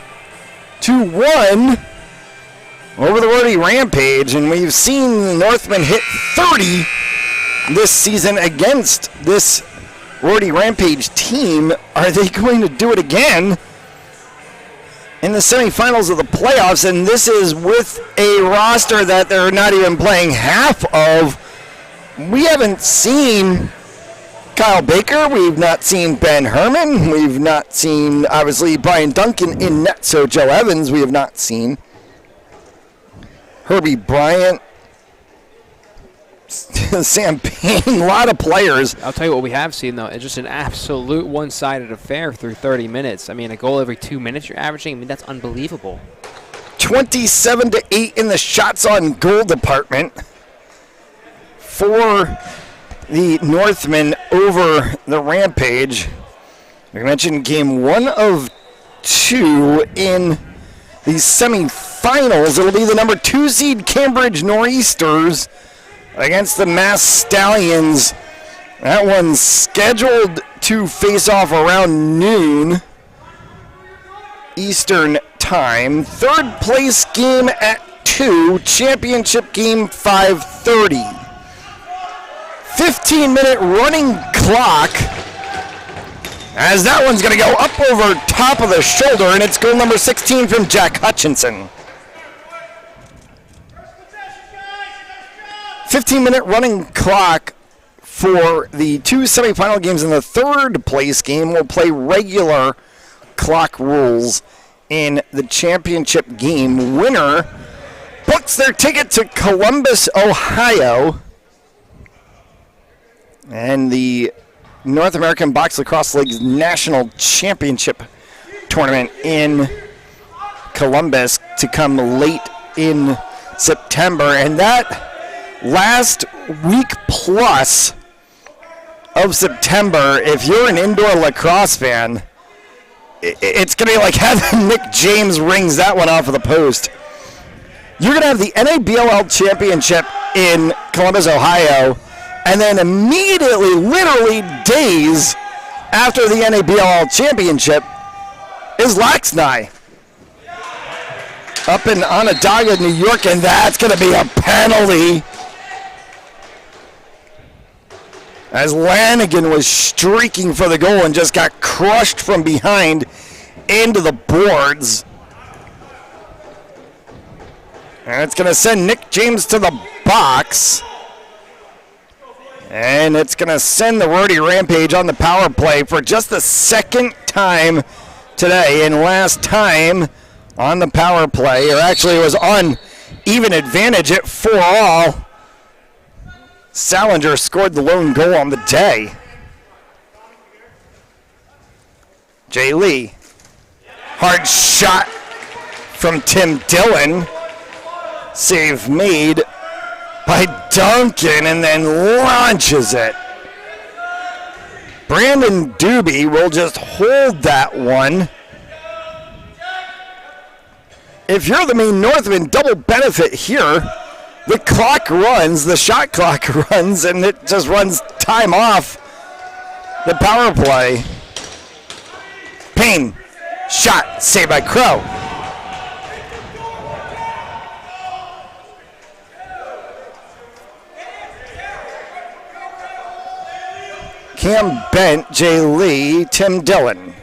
over the Rhody Rampage, and we've seen the Northmen hit 30 this season against this Rhody Rampage team. Are they going to do it again in the semifinals of the playoffs? And this is with a roster that they're not even playing half of. We haven't seen Kyle Baker. We've not seen Ben Herman. We've not seen, obviously, Brian Duncan in net. So Joe Evans we have not seen. Herbie Bryant. Sam Payne, a lot of players. I'll tell you what we have seen, though. It's just an absolute one-sided affair through 30 minutes. I mean, a goal every 2 minutes you're averaging. I mean, that's unbelievable. 27-8 in the shots on goal department for the Northmen over the Rampage. We mentioned game 1 of 2 in the semifinals. It'll be the number 2 seed Cambridge Nor'easters against the Mass Stallions. That one's scheduled to face off around noon Eastern time. Third place game at 2, championship game 5:30. 15-minute running clock, as that one's going to go up over top of the shoulder, and it's goal number 16 from Jack Hutchinson. 15-minute running clock for the 2 semifinal games. In the third place game, we'll play regular clock rules in the championship game. Winner books their ticket to Columbus, Ohio, and the North American Box Lacrosse League's National Championship Tournament in Columbus to come late in September. And that last week plus of September, if you're an indoor lacrosse fan, it's going to be like having Nick James rings that one off of the post. You're going to have the NABLL Championship in Columbus, Ohio, and then immediately, literally days after the NABLL Championship, is Laxnigh up in Onondaga, New York, and that's going to be a penalty. As Lanigan was streaking for the goal and just got crushed from behind into the boards. And it's going to send Nick James to the box. And it's going to send the Rhody Rampage on the power play for just the second time today. And last time on the power play, or actually it was on even advantage at 4-all. Salinger scored the lone goal on the day. Jay Lee. Hard shot from Tim Dillon. Save made by Duncan, and then launches it. Brandon Doobie will just hold that one. If you're the Maine Northmen, double benefit here. The clock runs, the shot clock runs, and it just runs time off the power play. Payne, shot, saved by Crow. Cam Bent, Jay Lee, Tim Dillon.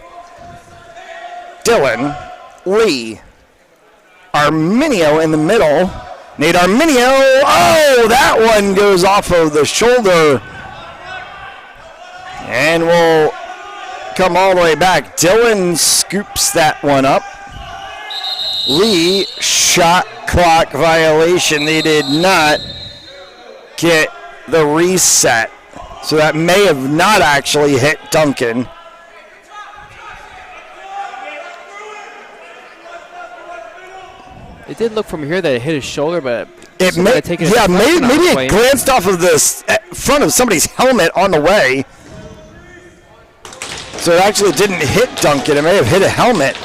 Dillon, Lee. Arminio in the middle. Nate Arminio. Oh, that one goes off of the shoulder. And we'll come all the way back. Dillon scoops that one up. Lee, shot clock violation. They did not get the reset. So that may have not actually hit Duncan. It did look from here that it hit his shoulder, but it may, yeah, maybe it glanced off of the front of somebody's helmet on the way. So it actually didn't hit Duncan. It may have hit a helmet.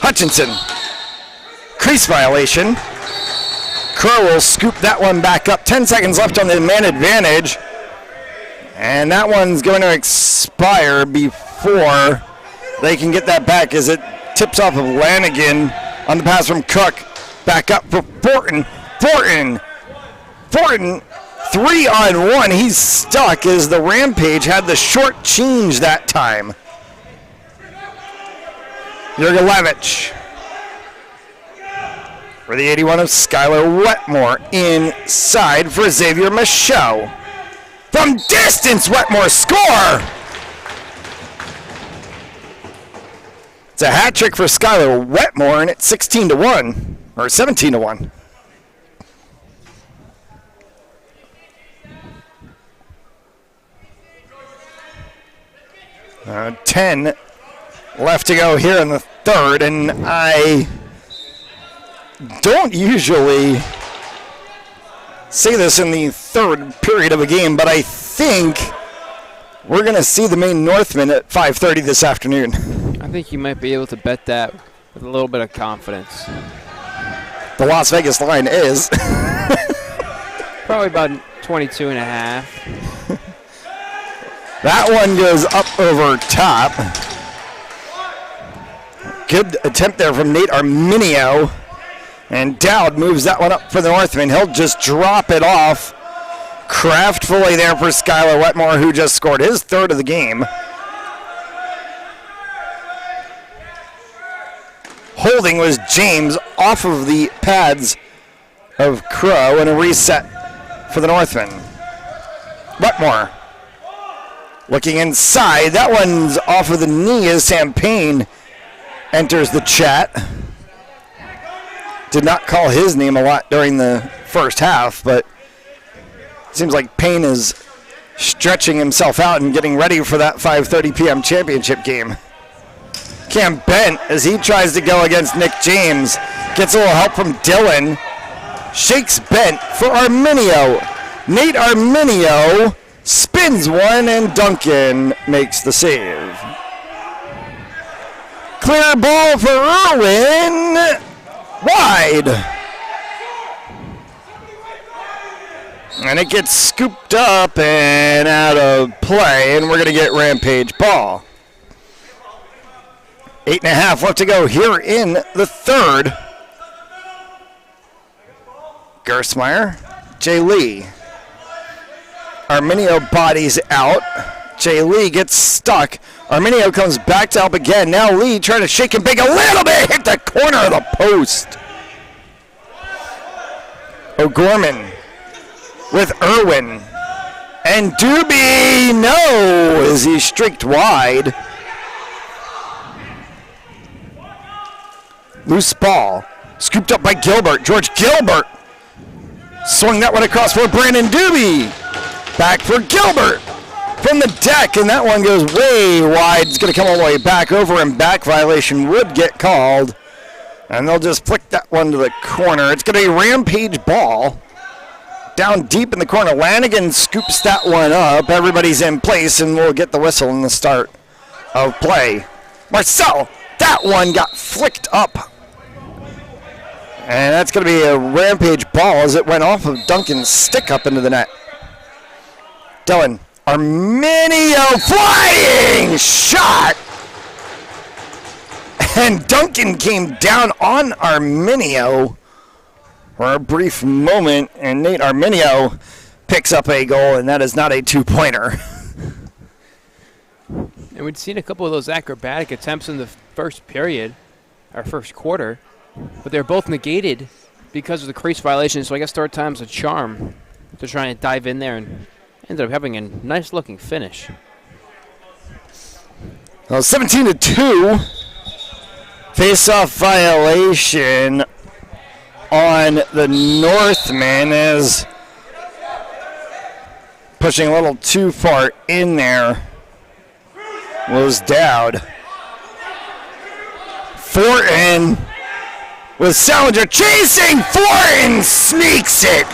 Hutchinson. Crease violation. Crow will scoop that one back up. 10 seconds left on the man advantage. And that one's going to expire before they can get that back as it tips off of Lanigan on the pass from Cook. Back up for Fortin. Fortin, 3-on-1. He's stuck as the Rampage had the short change that time. Jurgelevich. For the 81 of Skylar Wetmore inside for Xavier Michaud. From distance, Wetmore score! It's a hat trick for Skylar Wetmore, and it's 16-1, or 17-1. Uh, 10 left to go here in the third, and I don't usually say this in the third period of a game, but I think we're going to see the Maine Northmen at 5:30 this afternoon. I think you might be able to bet that with a little bit of confidence. The Las Vegas line is probably about 22.5. That one goes up over top. Good attempt there from Nate Arminio. And Dowd moves that one up for the Northmen. He'll just drop it off craftfully there for Skylar Wetmore, who just scored his third of the game. Holding was James off of the pads of Crow, and a reset for the Northmen. Wetmore looking inside. That one's off of the knee as Sam Payne enters the chat. Did not call his name a lot during the first half, but it seems like Payne is stretching himself out and getting ready for that 5:30 p.m. championship game. Cam Bent, as he tries to go against Nick James, gets a little help from Dylan. Shakes Bent for Arminio. Nate Arminio spins one, and Duncan makes the save. Clear ball for Irwin. Wide. And it gets scooped up and out of play, and we're going to get Rampage ball. 8.5 left to go here in the third. Gersmeyer, Jay Lee. Arminio bodies out. Jay Lee gets stuck. Arminio comes back to help again. Now Lee trying to shake him big a little bit. Hit the corner of the post. O'Gorman with Irwin. And Doobie, no, as he streaked wide. Loose ball. Scooped up by Gilbert. George Gilbert swung that one across for Brandon Doobie. Back for Gilbert from the deck, and that one goes way wide. It's going to come all the way back over, and back violation would get called. And they'll just flick that one to the corner. It's going to be Rampage ball. Down deep in the corner. Lanigan scoops that one up. Everybody's in place, and we'll get the whistle in the start of play. Marcel, that one got flicked up. And that's going to be a Rampage ball as it went off of Duncan's stick up into the net. Dylan, Arminio flying shot. And Duncan came down on Arminio for a brief moment, and Nate Arminio picks up a goal, and that is not a two-pointer. And we'd seen a couple of those acrobatic attempts in the first period, or first quarter, but they're both negated because of the crease violation, so I guess third time's a charm to try and dive in there, and ended up having a nice-looking finish. Well, 17-2. Face-off violation on the Northmen as pushing a little too far in there was Dowd. Thornton with Salinger chasing. Thornton sneaks it.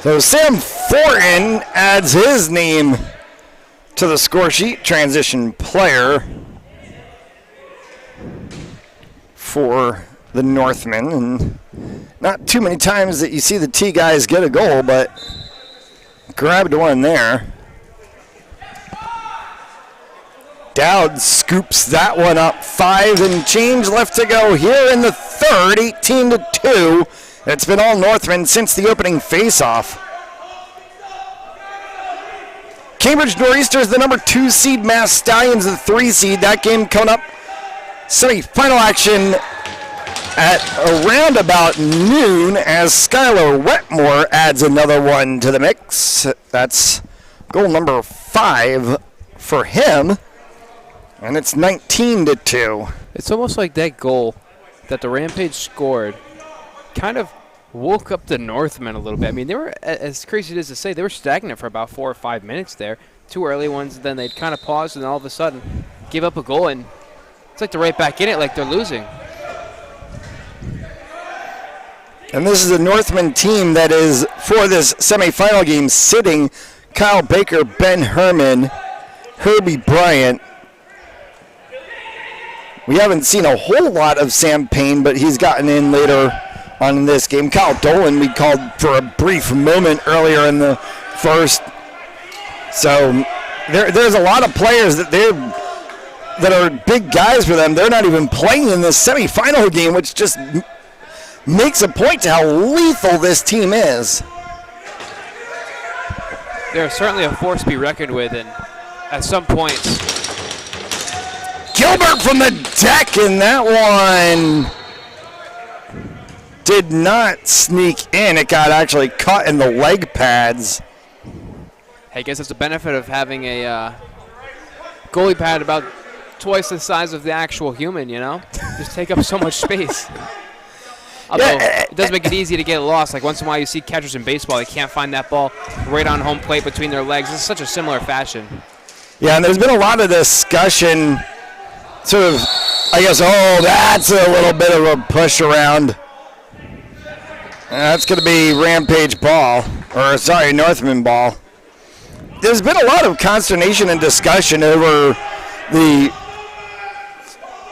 So Sam Thornton adds his name to the score sheet. Transition player for the Northmen. And not too many times that you see the T guys get a goal, but grabbed one there. Dowd scoops that one up. 5 and change left to go here in the third. 18-2. It's been all Northmen since the opening face-off. Cambridge Nor'easter is the number 2 seed. Mass Stallions the 3 seed. That game coming up. Semi-final action at around about noon as Skylar Wetmore adds another one to the mix. That's goal number 5 for him. And it's 19-2. It's almost like that goal that the Rampage scored kind of woke up the Northmen a little bit. I mean, they were, as crazy as it is to say, they were stagnant for about 4 or 5 minutes there. 2 early ones, then they'd kind of paused, and all of a sudden give up a goal, and it's like they're right back in it like they're losing. And this is a Northman team that is, for this semifinal game, sitting Kyle Baker, Ben Herman, Herbie Bryant. We haven't seen a whole lot of Sam Payne, but he's gotten in later on in this game. Kyle Dolan we called for a brief moment earlier in the first. So there's a lot of players that are big guys for them. They're not even playing in this semifinal game, which just makes a point to how lethal this team is. They're certainly a force to be reckoned with, and at some points. Gilbert from the deck, and that one did not sneak in. It got actually caught in the leg pads. Hey, I guess it's the benefit of having a goalie pad about twice the size of the actual human, you know? Just take up so much space. Although it does make it easy to get lost. Like once in a while you see catchers in baseball, they can't find that ball right on home plate between their legs. It's such a similar fashion. Yeah, and there's been a lot of discussion, sort of, I guess, oh, that's a little bit of a push around. That's going to be Rampage ball, or sorry, Northman ball. There's been a lot of consternation and discussion over the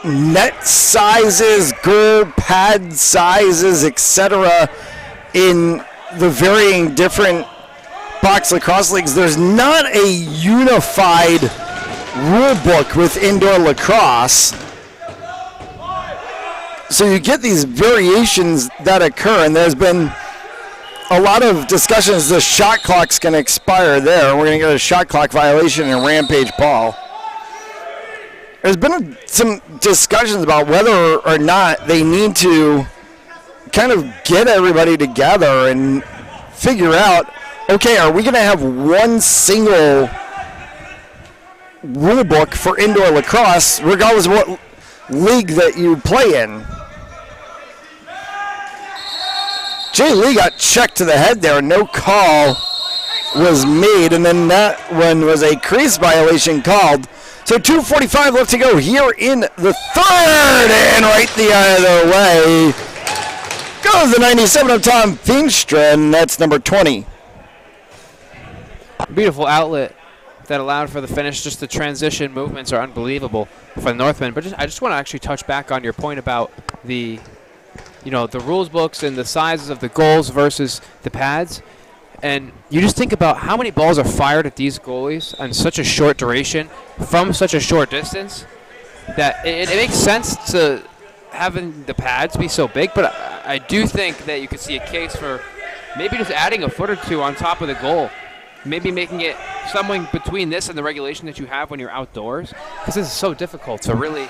net sizes, goal pad sizes, etc. in the varying different box lacrosse leagues. There's not a unified rule book with indoor lacrosse. So you get these variations that occur, and there's been a lot of discussions. The shot clock's going to expire there. We're going to get a shot clock violation in Rampage ball. There's been some discussions about whether or not they need to kind of get everybody together and figure out, okay, are we going to have one single rule book for indoor lacrosse, regardless of what league that you play in? Jay Lee got checked to the head there. No call was made, and then that one was a crease violation called. So 2:45 left to go here in the third, and right the other way goes the 97 of Tom Feenstra, and that's number 20. Beautiful outlet that allowed for the finish. Just the transition movements are unbelievable for the Northmen. But I just want to actually touch back on your point about the rules books and the sizes of the goals versus the pads. And you just think about how many balls are fired at these goalies on such a short duration from such a short distance that it makes sense to having the pads be so big. But I do think that you could see a case for maybe just adding a foot or two on top of the goal. Maybe making it somewhere between this and the regulation that you have when you're outdoors. Because this is so difficult to really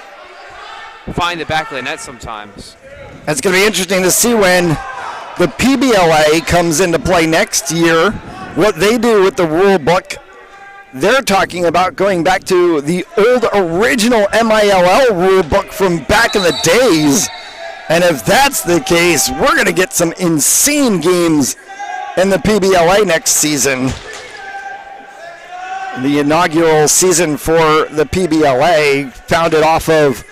find the back of the net sometimes. It's going to be interesting to see when the PBLA comes into play next year, what they do with the rule book. They're talking about going back to the old original MILL rule book from back in the days. And if that's the case, we're going to get some insane games in the PBLA next season. The inaugural season for the PBLA, founded off of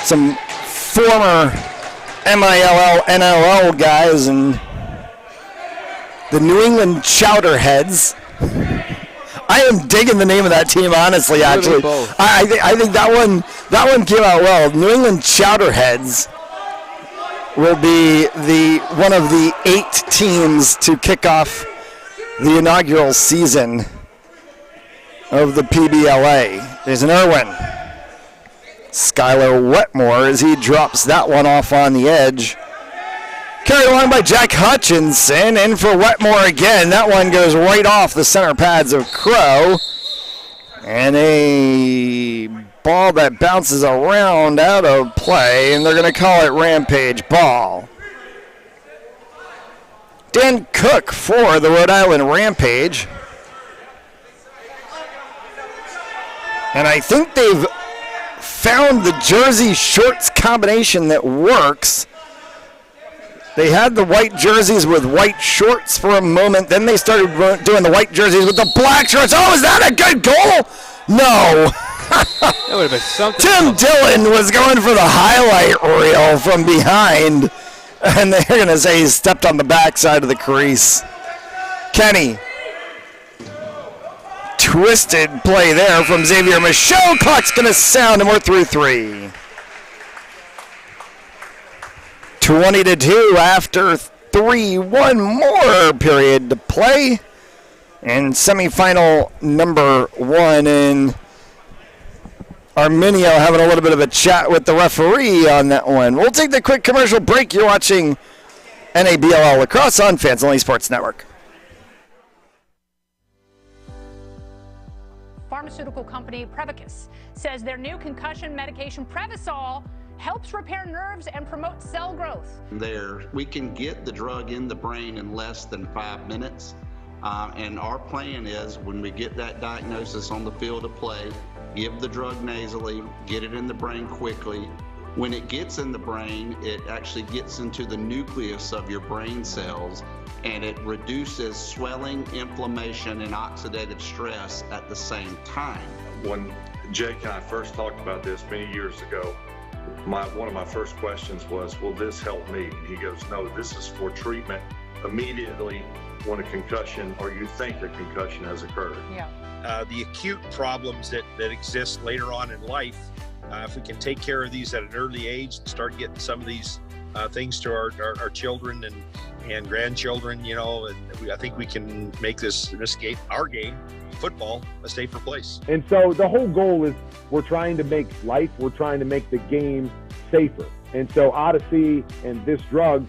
some former MILL, NLL guys, and the New England Chowderheads. I am digging the name of that team, honestly. Actually, I think that one came out well. New England Chowderheads will be one of the 8 teams to kick off the inaugural season of the PBLA. There's an Irwin. Skylar Wetmore as he drops that one off on the edge. Carried along by Jack Hutchinson, and for Wetmore again. That one goes right off the center pads of Crow. And a ball that bounces around out of play, and they're going to call it Rampage ball. Dan Cook for the Rhode Island Rampage. And I think they've found the jersey shorts combination that works. They had the white jerseys with white shorts for a moment. Then they started doing the white jerseys with the black shorts. Oh, is that a good goal? No. That would have been something. Tim Dillon was going for the highlight reel from behind. And they're going to say he stepped on the backside of the crease. Kenny. Twisted play there from Xavier Michaud. Clock's going to sound, and we're through 3. 20-2 after 3. One more period to play. And semifinal number 1, and Arminio having a little bit of a chat with the referee on that one. We'll take the quick commercial break. You're watching NABLL Lacrosse on Fans Only Sports Network. Pharmaceutical company Prevacus says their new concussion medication Prevacol helps repair nerves and promote cell growth. We can get the drug in the brain in less than 5 minutes. And our plan is when we get that diagnosis on the field of play, give the drug nasally, get it in the brain quickly. When it gets in the brain, it actually gets into the nucleus of your brain cells, and it reduces swelling, inflammation, and oxidative stress at the same time. When Jake and I first talked about this many years ago, one of my first questions was, will this help me? And he goes, no, this is for treatment immediately when a concussion or you think a concussion has occurred. Yeah. The acute problems that exist later on in life, if we can take care of these at an early age and start getting some of these things to our children and grandchildren, and I think we can make this game, our game, football, a safer place. And so the whole goal is we're trying to make the game safer. And so Odyssey and this drug,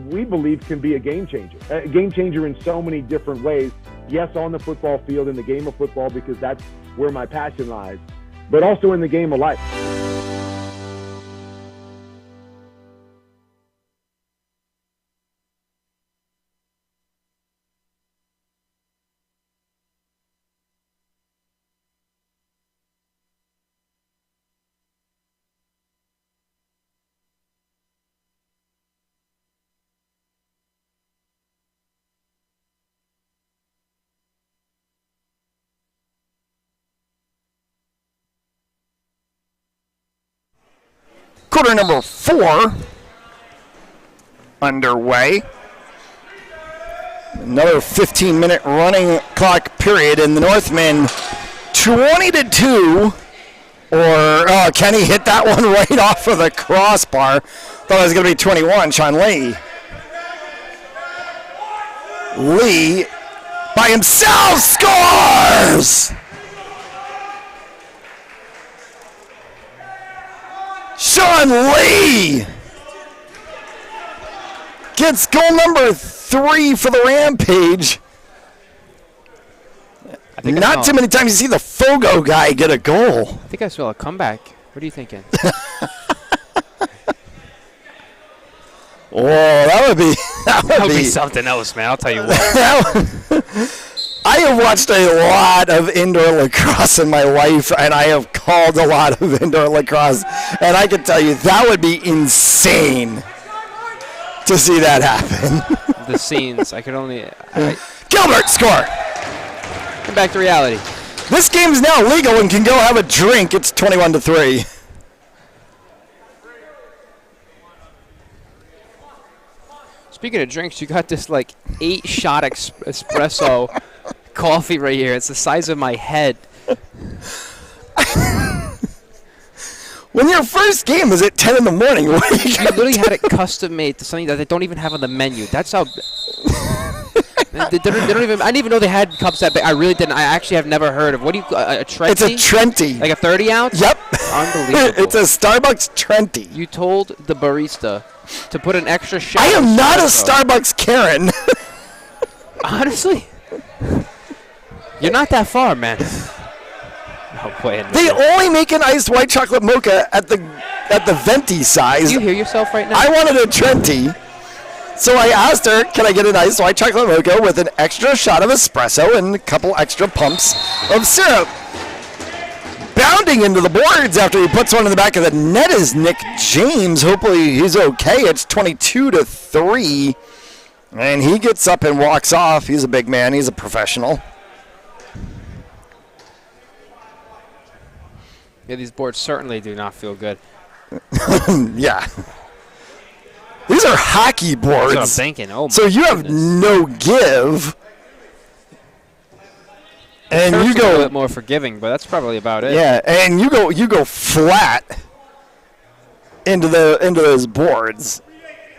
we believe, can be a game changer in so many different ways. Yes, on the football field, in the game of football, because that's where my passion lies, but also in the game of life. Quarter number 4 underway. Another 15-minute running clock period, and the Northmen 20-2. Or Kenny hit that one right off of the crossbar. Thought it was going to be 21. Sean Lee. Lee by himself scores! Sean Lee gets goal number 3 for the Rampage. Not too many times you see the Fogo guy get a goal. I think I saw a comeback. What are you thinking? Oh, that would be something else, man. I'll tell you what. I have watched a lot of indoor lacrosse in my life, and I have called a lot of indoor lacrosse, and I can tell you that would be insane to see that happen. The scenes, I could only... Gilbert, score! And back to reality. This game is now legal and can go have a drink. It's 21-3. Speaking of drinks, you got this like 8-shot espresso coffee right here. It's the size of my head. When your first game is at 10 in the morning, you literally had it custom made to something that they don't even have on the menu. That's how. they don't even. I didn't even know they had cups that big. I really didn't. I actually have never heard of. What do you? A Trenti? It's a Trenti. Like a 30-ounce? Yep. Unbelievable. It's a Starbucks Trenti. You told the barista to put an extra shot. I am not a Starbucks Karen. Honestly, you're not that far, man. No way. They only make an iced white chocolate mocha at the venti size. Do you hear yourself right now? I wanted a Trenti, so I asked her, "Can I get an iced white chocolate mocha with an extra shot of espresso and a couple extra pumps of syrup?" Bounding into the boards after he puts one in the back of the net is Nick James. Hopefully he's okay. It's 22-3, and he gets up and walks off. He's a big man. He's a professional. Yeah, these boards certainly do not feel good. Yeah. These are hockey boards. That's what I'm thinking. Oh, so you have no give. And you go a little bit more forgiving, but that's probably about it. Yeah, and you go flat into those boards.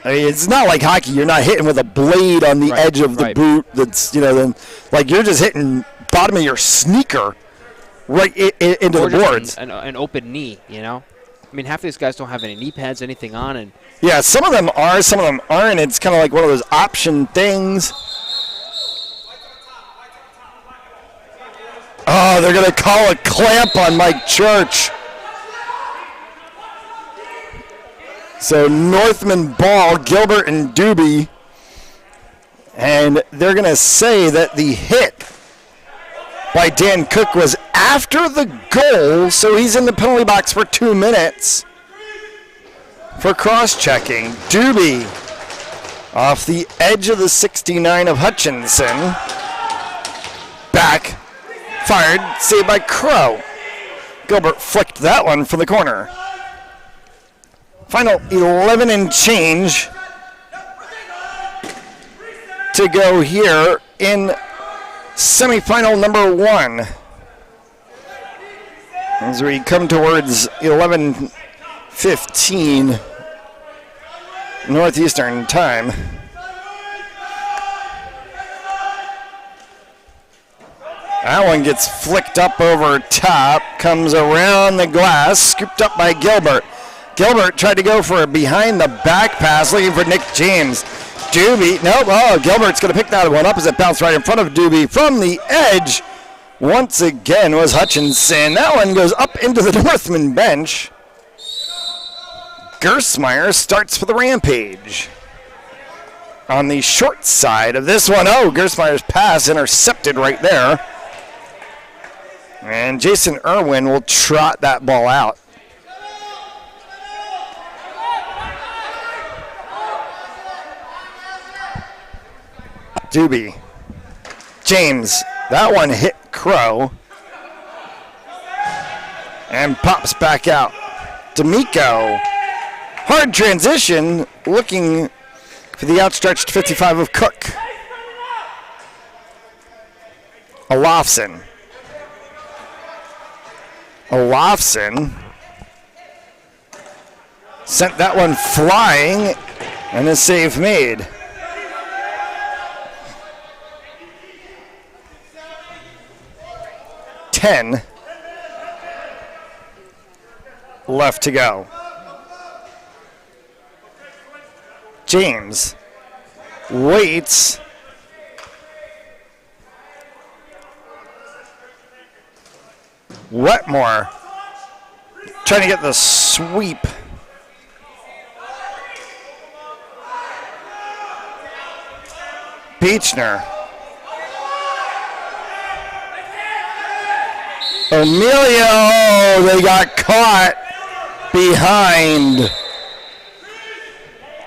I mean, it's not like hockey. You're not hitting with a blade on the edge of the boot. That's, then like you're just hitting bottom of your sneaker right into the boards. An open knee, I mean, half of these guys don't have any knee pads, anything on, and yeah, some of them are, some of them aren't. It's kind of like one of those option things. Oh, they're gonna call a clamp on Mike Church. So Northmen ball, Gilbert and Doobie. And they're going to say that the hit by Dan Cook was after the goal, so he's in the penalty box for 2 minutes for cross-checking. Doobie off the edge of the 69 of Hutchinson. Back, fired, saved by Crow. Gilbert flicked that one from the corner. Final 11 and change to go here in semifinal number 1. As we come towards 11:15 Northeastern time. That one gets flicked up over top, comes around the glass, scooped up by Gilbert. Gilbert tried to go for a behind-the-back pass, looking for Nick James. Doobie, nope, Gilbert's going to pick that one up as it bounced right in front of Doobie. From the edge, once again, was Hutchinson. That one goes up into the Northman bench. Gersmeyer starts for the Rampage. On the short side of this one, Gersmeyer's pass intercepted right there. And Jason Irwin will trot that ball out. Doobie. James. That one hit Crow. And pops back out. D'Amico. Hard transition. Looking for the outstretched 55 of Cook. Olofsson. Sent that one flying. And a save made. $10 left to go. James waits. Wetmore trying to get the sweep. Beechner. Emilio, they got caught behind.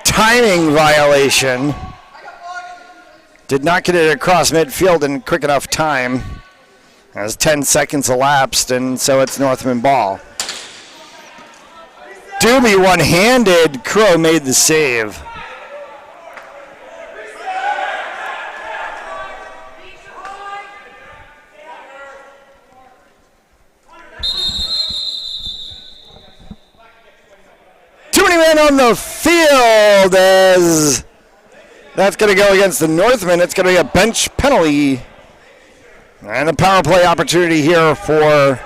Timing violation. Did not get it across midfield in quick enough time. As 10 seconds elapsed, and so it's Northman ball. Doobie one-handed. Crow made the save. On the field as that's going to go against the Northmen. It's going to be a bench penalty and a power play opportunity here for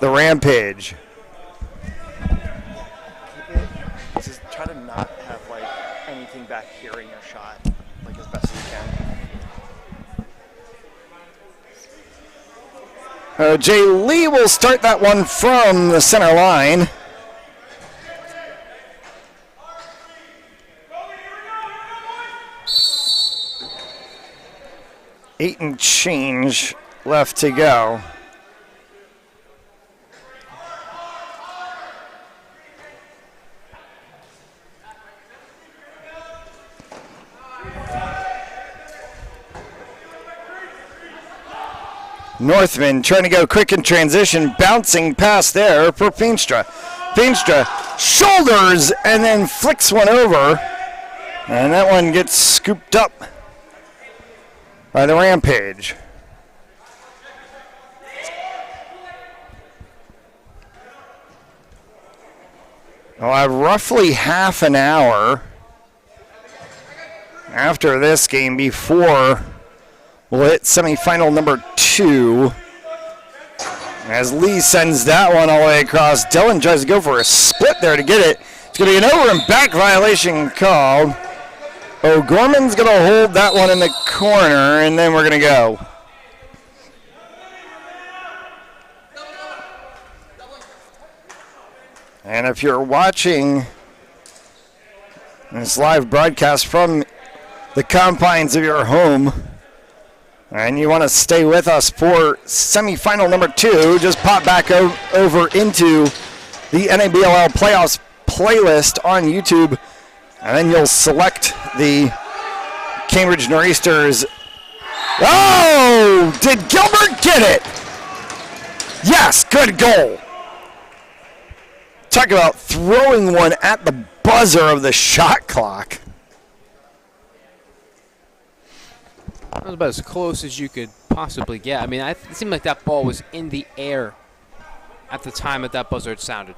the Rampage. Just try to not have like anything back here in your shot, like as best as you can. Jay Lee will start that one from the center line. 8 and change left to go. Northman trying to go quick in transition, bouncing pass there for Feenstra. Feenstra shoulders and then flicks one over, and that one gets scooped up by the Rampage. I'll have roughly half an hour after this game before we'll hit semifinal number 2. As Lee sends that one all the way across. Dillon tries to go for a split there to get it. It's going to be an over and back violation called. O'Gorman's going to hold that one in the corner, and then we're going to go. And if you're watching this live broadcast from the confines of your home, and you want to stay with us for semifinal number 2, just pop back over into the NABLL Playoffs playlist on YouTube, and then you'll select the Cambridge Nor'easters. Oh! Did Gilbert get it? Yes, good goal. Talk about throwing one at the buzzer of the shot clock. That was about as close as you could possibly get. I mean, it seemed like that ball was in the air at the time that buzzer had sounded.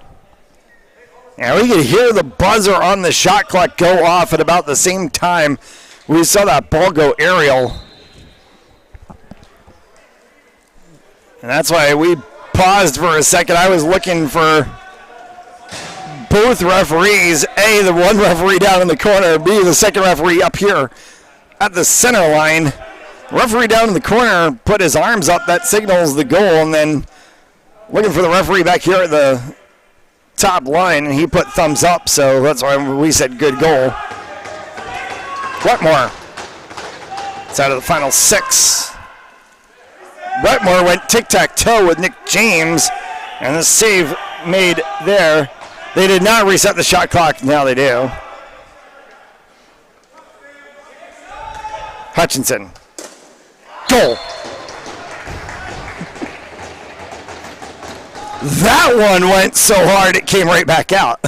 Yeah, we could hear the buzzer on the shot clock go off at about the same time we saw that ball go aerial. And that's why we paused for a second. I was looking for both referees, A, the one referee down in the corner, B, the second referee up here at the center line. Referee down in the corner put his arms up. That signals the goal. And then looking for the referee back here at the top line, and he put thumbs up. So that's why we said good goal. Wetmore. It's out of the final 6. Wetmore went tic-tac-toe with Nick James, and the save made there. They did not reset the shot clock. Now they do. Hutchinson. Goal. That one went so hard it came right back out.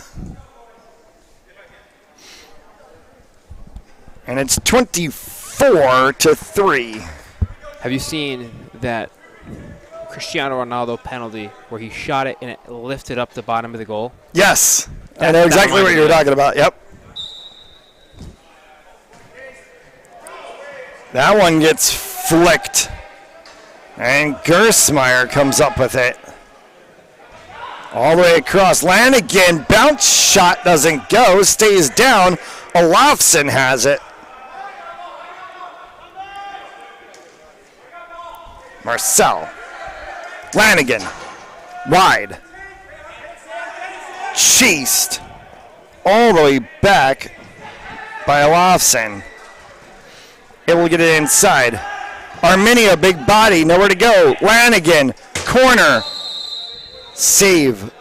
And it's 24-3. Have you seen that Cristiano Ronaldo penalty where he shot it and it lifted up the bottom of the goal? Yes. I know exactly what you were talking about. Yep. That one gets flicked. And Gersmeyer comes up with it. All the way across. Lanigan, bounce shot doesn't go. Stays down. Olafson has it. Marcel. Lanigan. Wide. Chased. All the way back by Olafson. Able to get it inside. Arminia, big body, nowhere to go. Lanigan, corner. Save.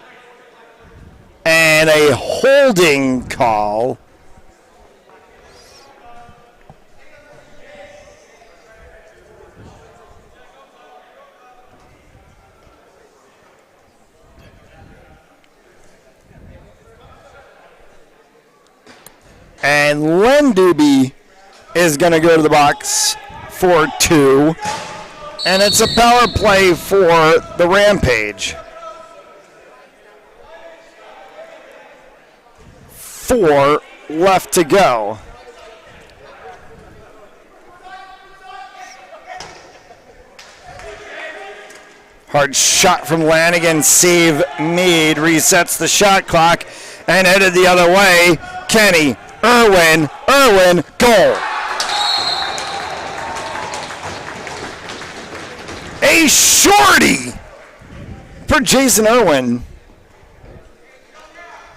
And a holding call. And Lenduby is going to go to the box for 2. And it's a power play for the Rampage. 4 left to go. Hard shot from Lanigan, save made, resets the shot clock, and headed the other way. Kenny, Irwin, goal. A shorty for Jason Irwin.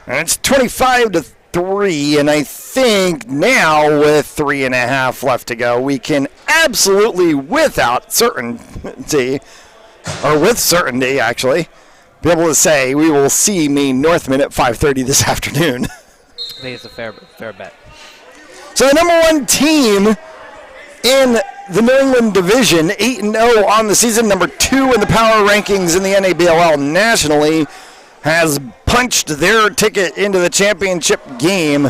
And it's 25-3, and I think now with 3.5 left to go, we can absolutely, without certainty, or with certainty actually, be able to say we will see Maine Northmen at 5:30 this afternoon. I think it's a fair bet. So the number 1 team in the New England division, 8-0 on the season, number 2 in the power rankings in the NABLL nationally, has punched their ticket into the championship game,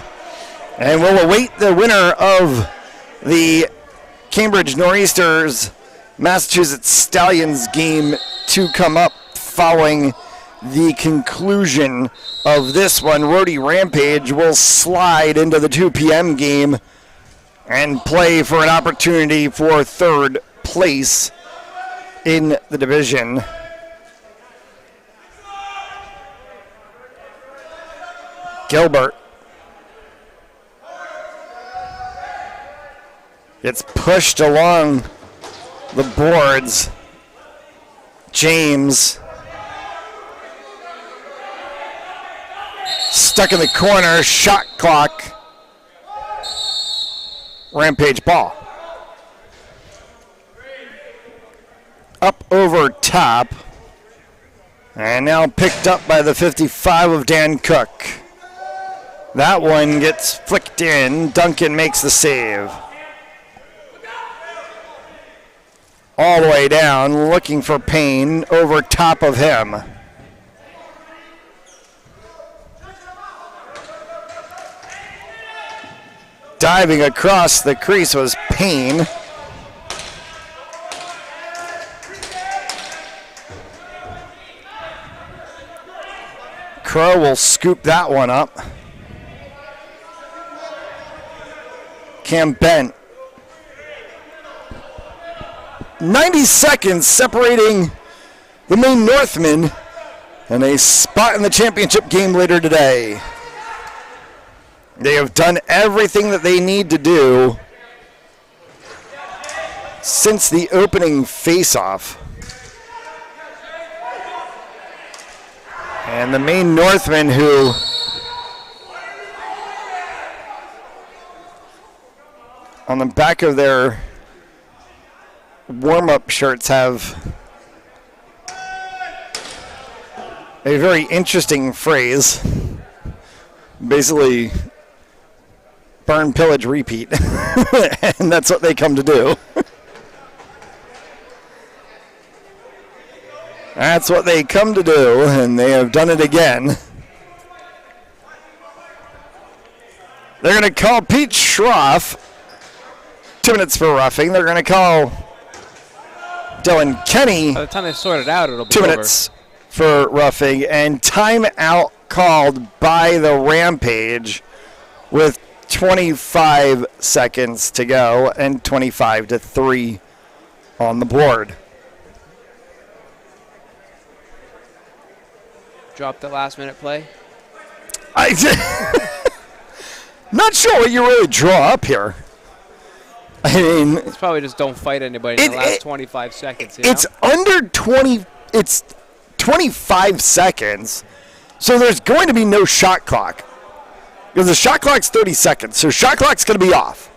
and will await the winner of the Cambridge Nor'easters Massachusetts Stallions game to come up following the conclusion of this one. Rhody Rampage will slide into the 2 p.m. game and play for an opportunity for third place in the division. Gilbert gets pushed along the boards. James stuck in the corner, shot clock. Rampage ball. Up over top. And now picked up by the 55 of Dan Cook. That one gets flicked in. Duncan makes the save. All the way down, looking for Payne over top of him. Diving across the crease was Payne. Crow will scoop that one up. Cam Bent. 90 seconds separating the Maine Northmen and a spot in the championship game later today. They have done everything that they need to do since the opening face-off. And the Maine Northmen, who on the back of their warm-up shirts have a very interesting phrase. Basically, burn, pillage, repeat. And that's what they come to do. That's what they come to do, and they have done it again. They're going to call Pete Schroff 2 minutes for roughing. They're going to call Dylan Kenny. By the time they sort it out, it'll be 2 minutes for roughing, and timeout called by the Rampage with 25 seconds to go and 25-3 on the board. Drop the last minute play. Not sure what you really draw up here. I mean, it's probably just don't fight anybody in the last 25 seconds. It's under 20. It's 25 seconds, so there's going to be no shot clock because the shot clock's 30 seconds. So shot clock's going to be off.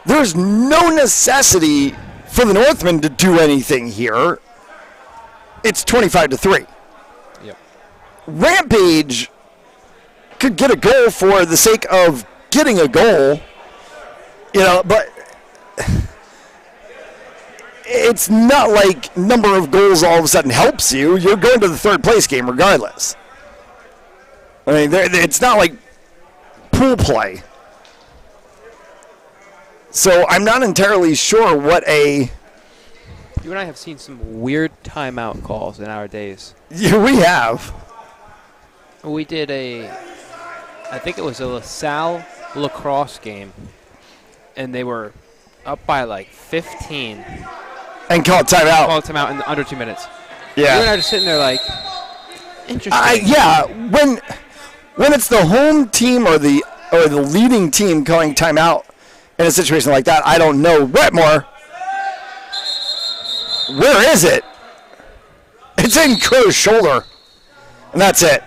There's no necessity for the Northmen to do anything here. It's 25-3. Yep. Rampage could get a goal for the sake of getting a goal, but it's not like number of goals all of a sudden helps you. You're going to the third place game regardless. I mean, it's not like pool play. So I'm not entirely sure what a... You and I have seen some weird timeout calls in our days. Yeah, we have. We did I think it was a LaSalle lacrosse game, and they were up by like 15. And called timeout. Called timeout in under 2 minutes. Yeah. You and I just sitting there like, interesting. Yeah, when it's the home team or the leading team calling timeout in a situation like that, I don't know. Wetmore, where is it? It's in Crow's shoulder, and that's it.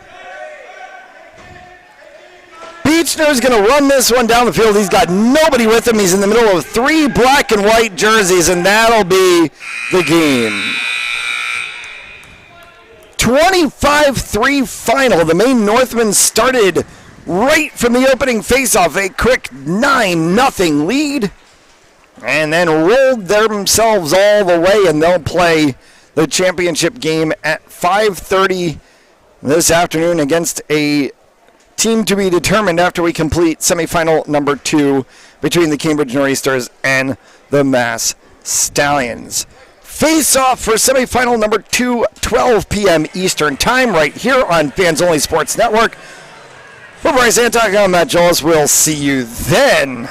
Beechner's going to run this one down the field. He's got nobody with him. He's in the middle of 3 black and white jerseys, and that'll be the game. 25-3 final. The Maine Northmen started right from the opening faceoff, a quick 9-0 lead, and then rolled themselves all the way, and they'll play the championship game at 5:30 this afternoon against a team to be determined after we complete semifinal number 2 between the Cambridge Nor'easters and the Mass Stallions. Face off for semifinal number 2, 12 p.m. Eastern Time, right here on Fans Only Sports Network. For Bryce Antok, I'm Matt Jones. We'll see you then.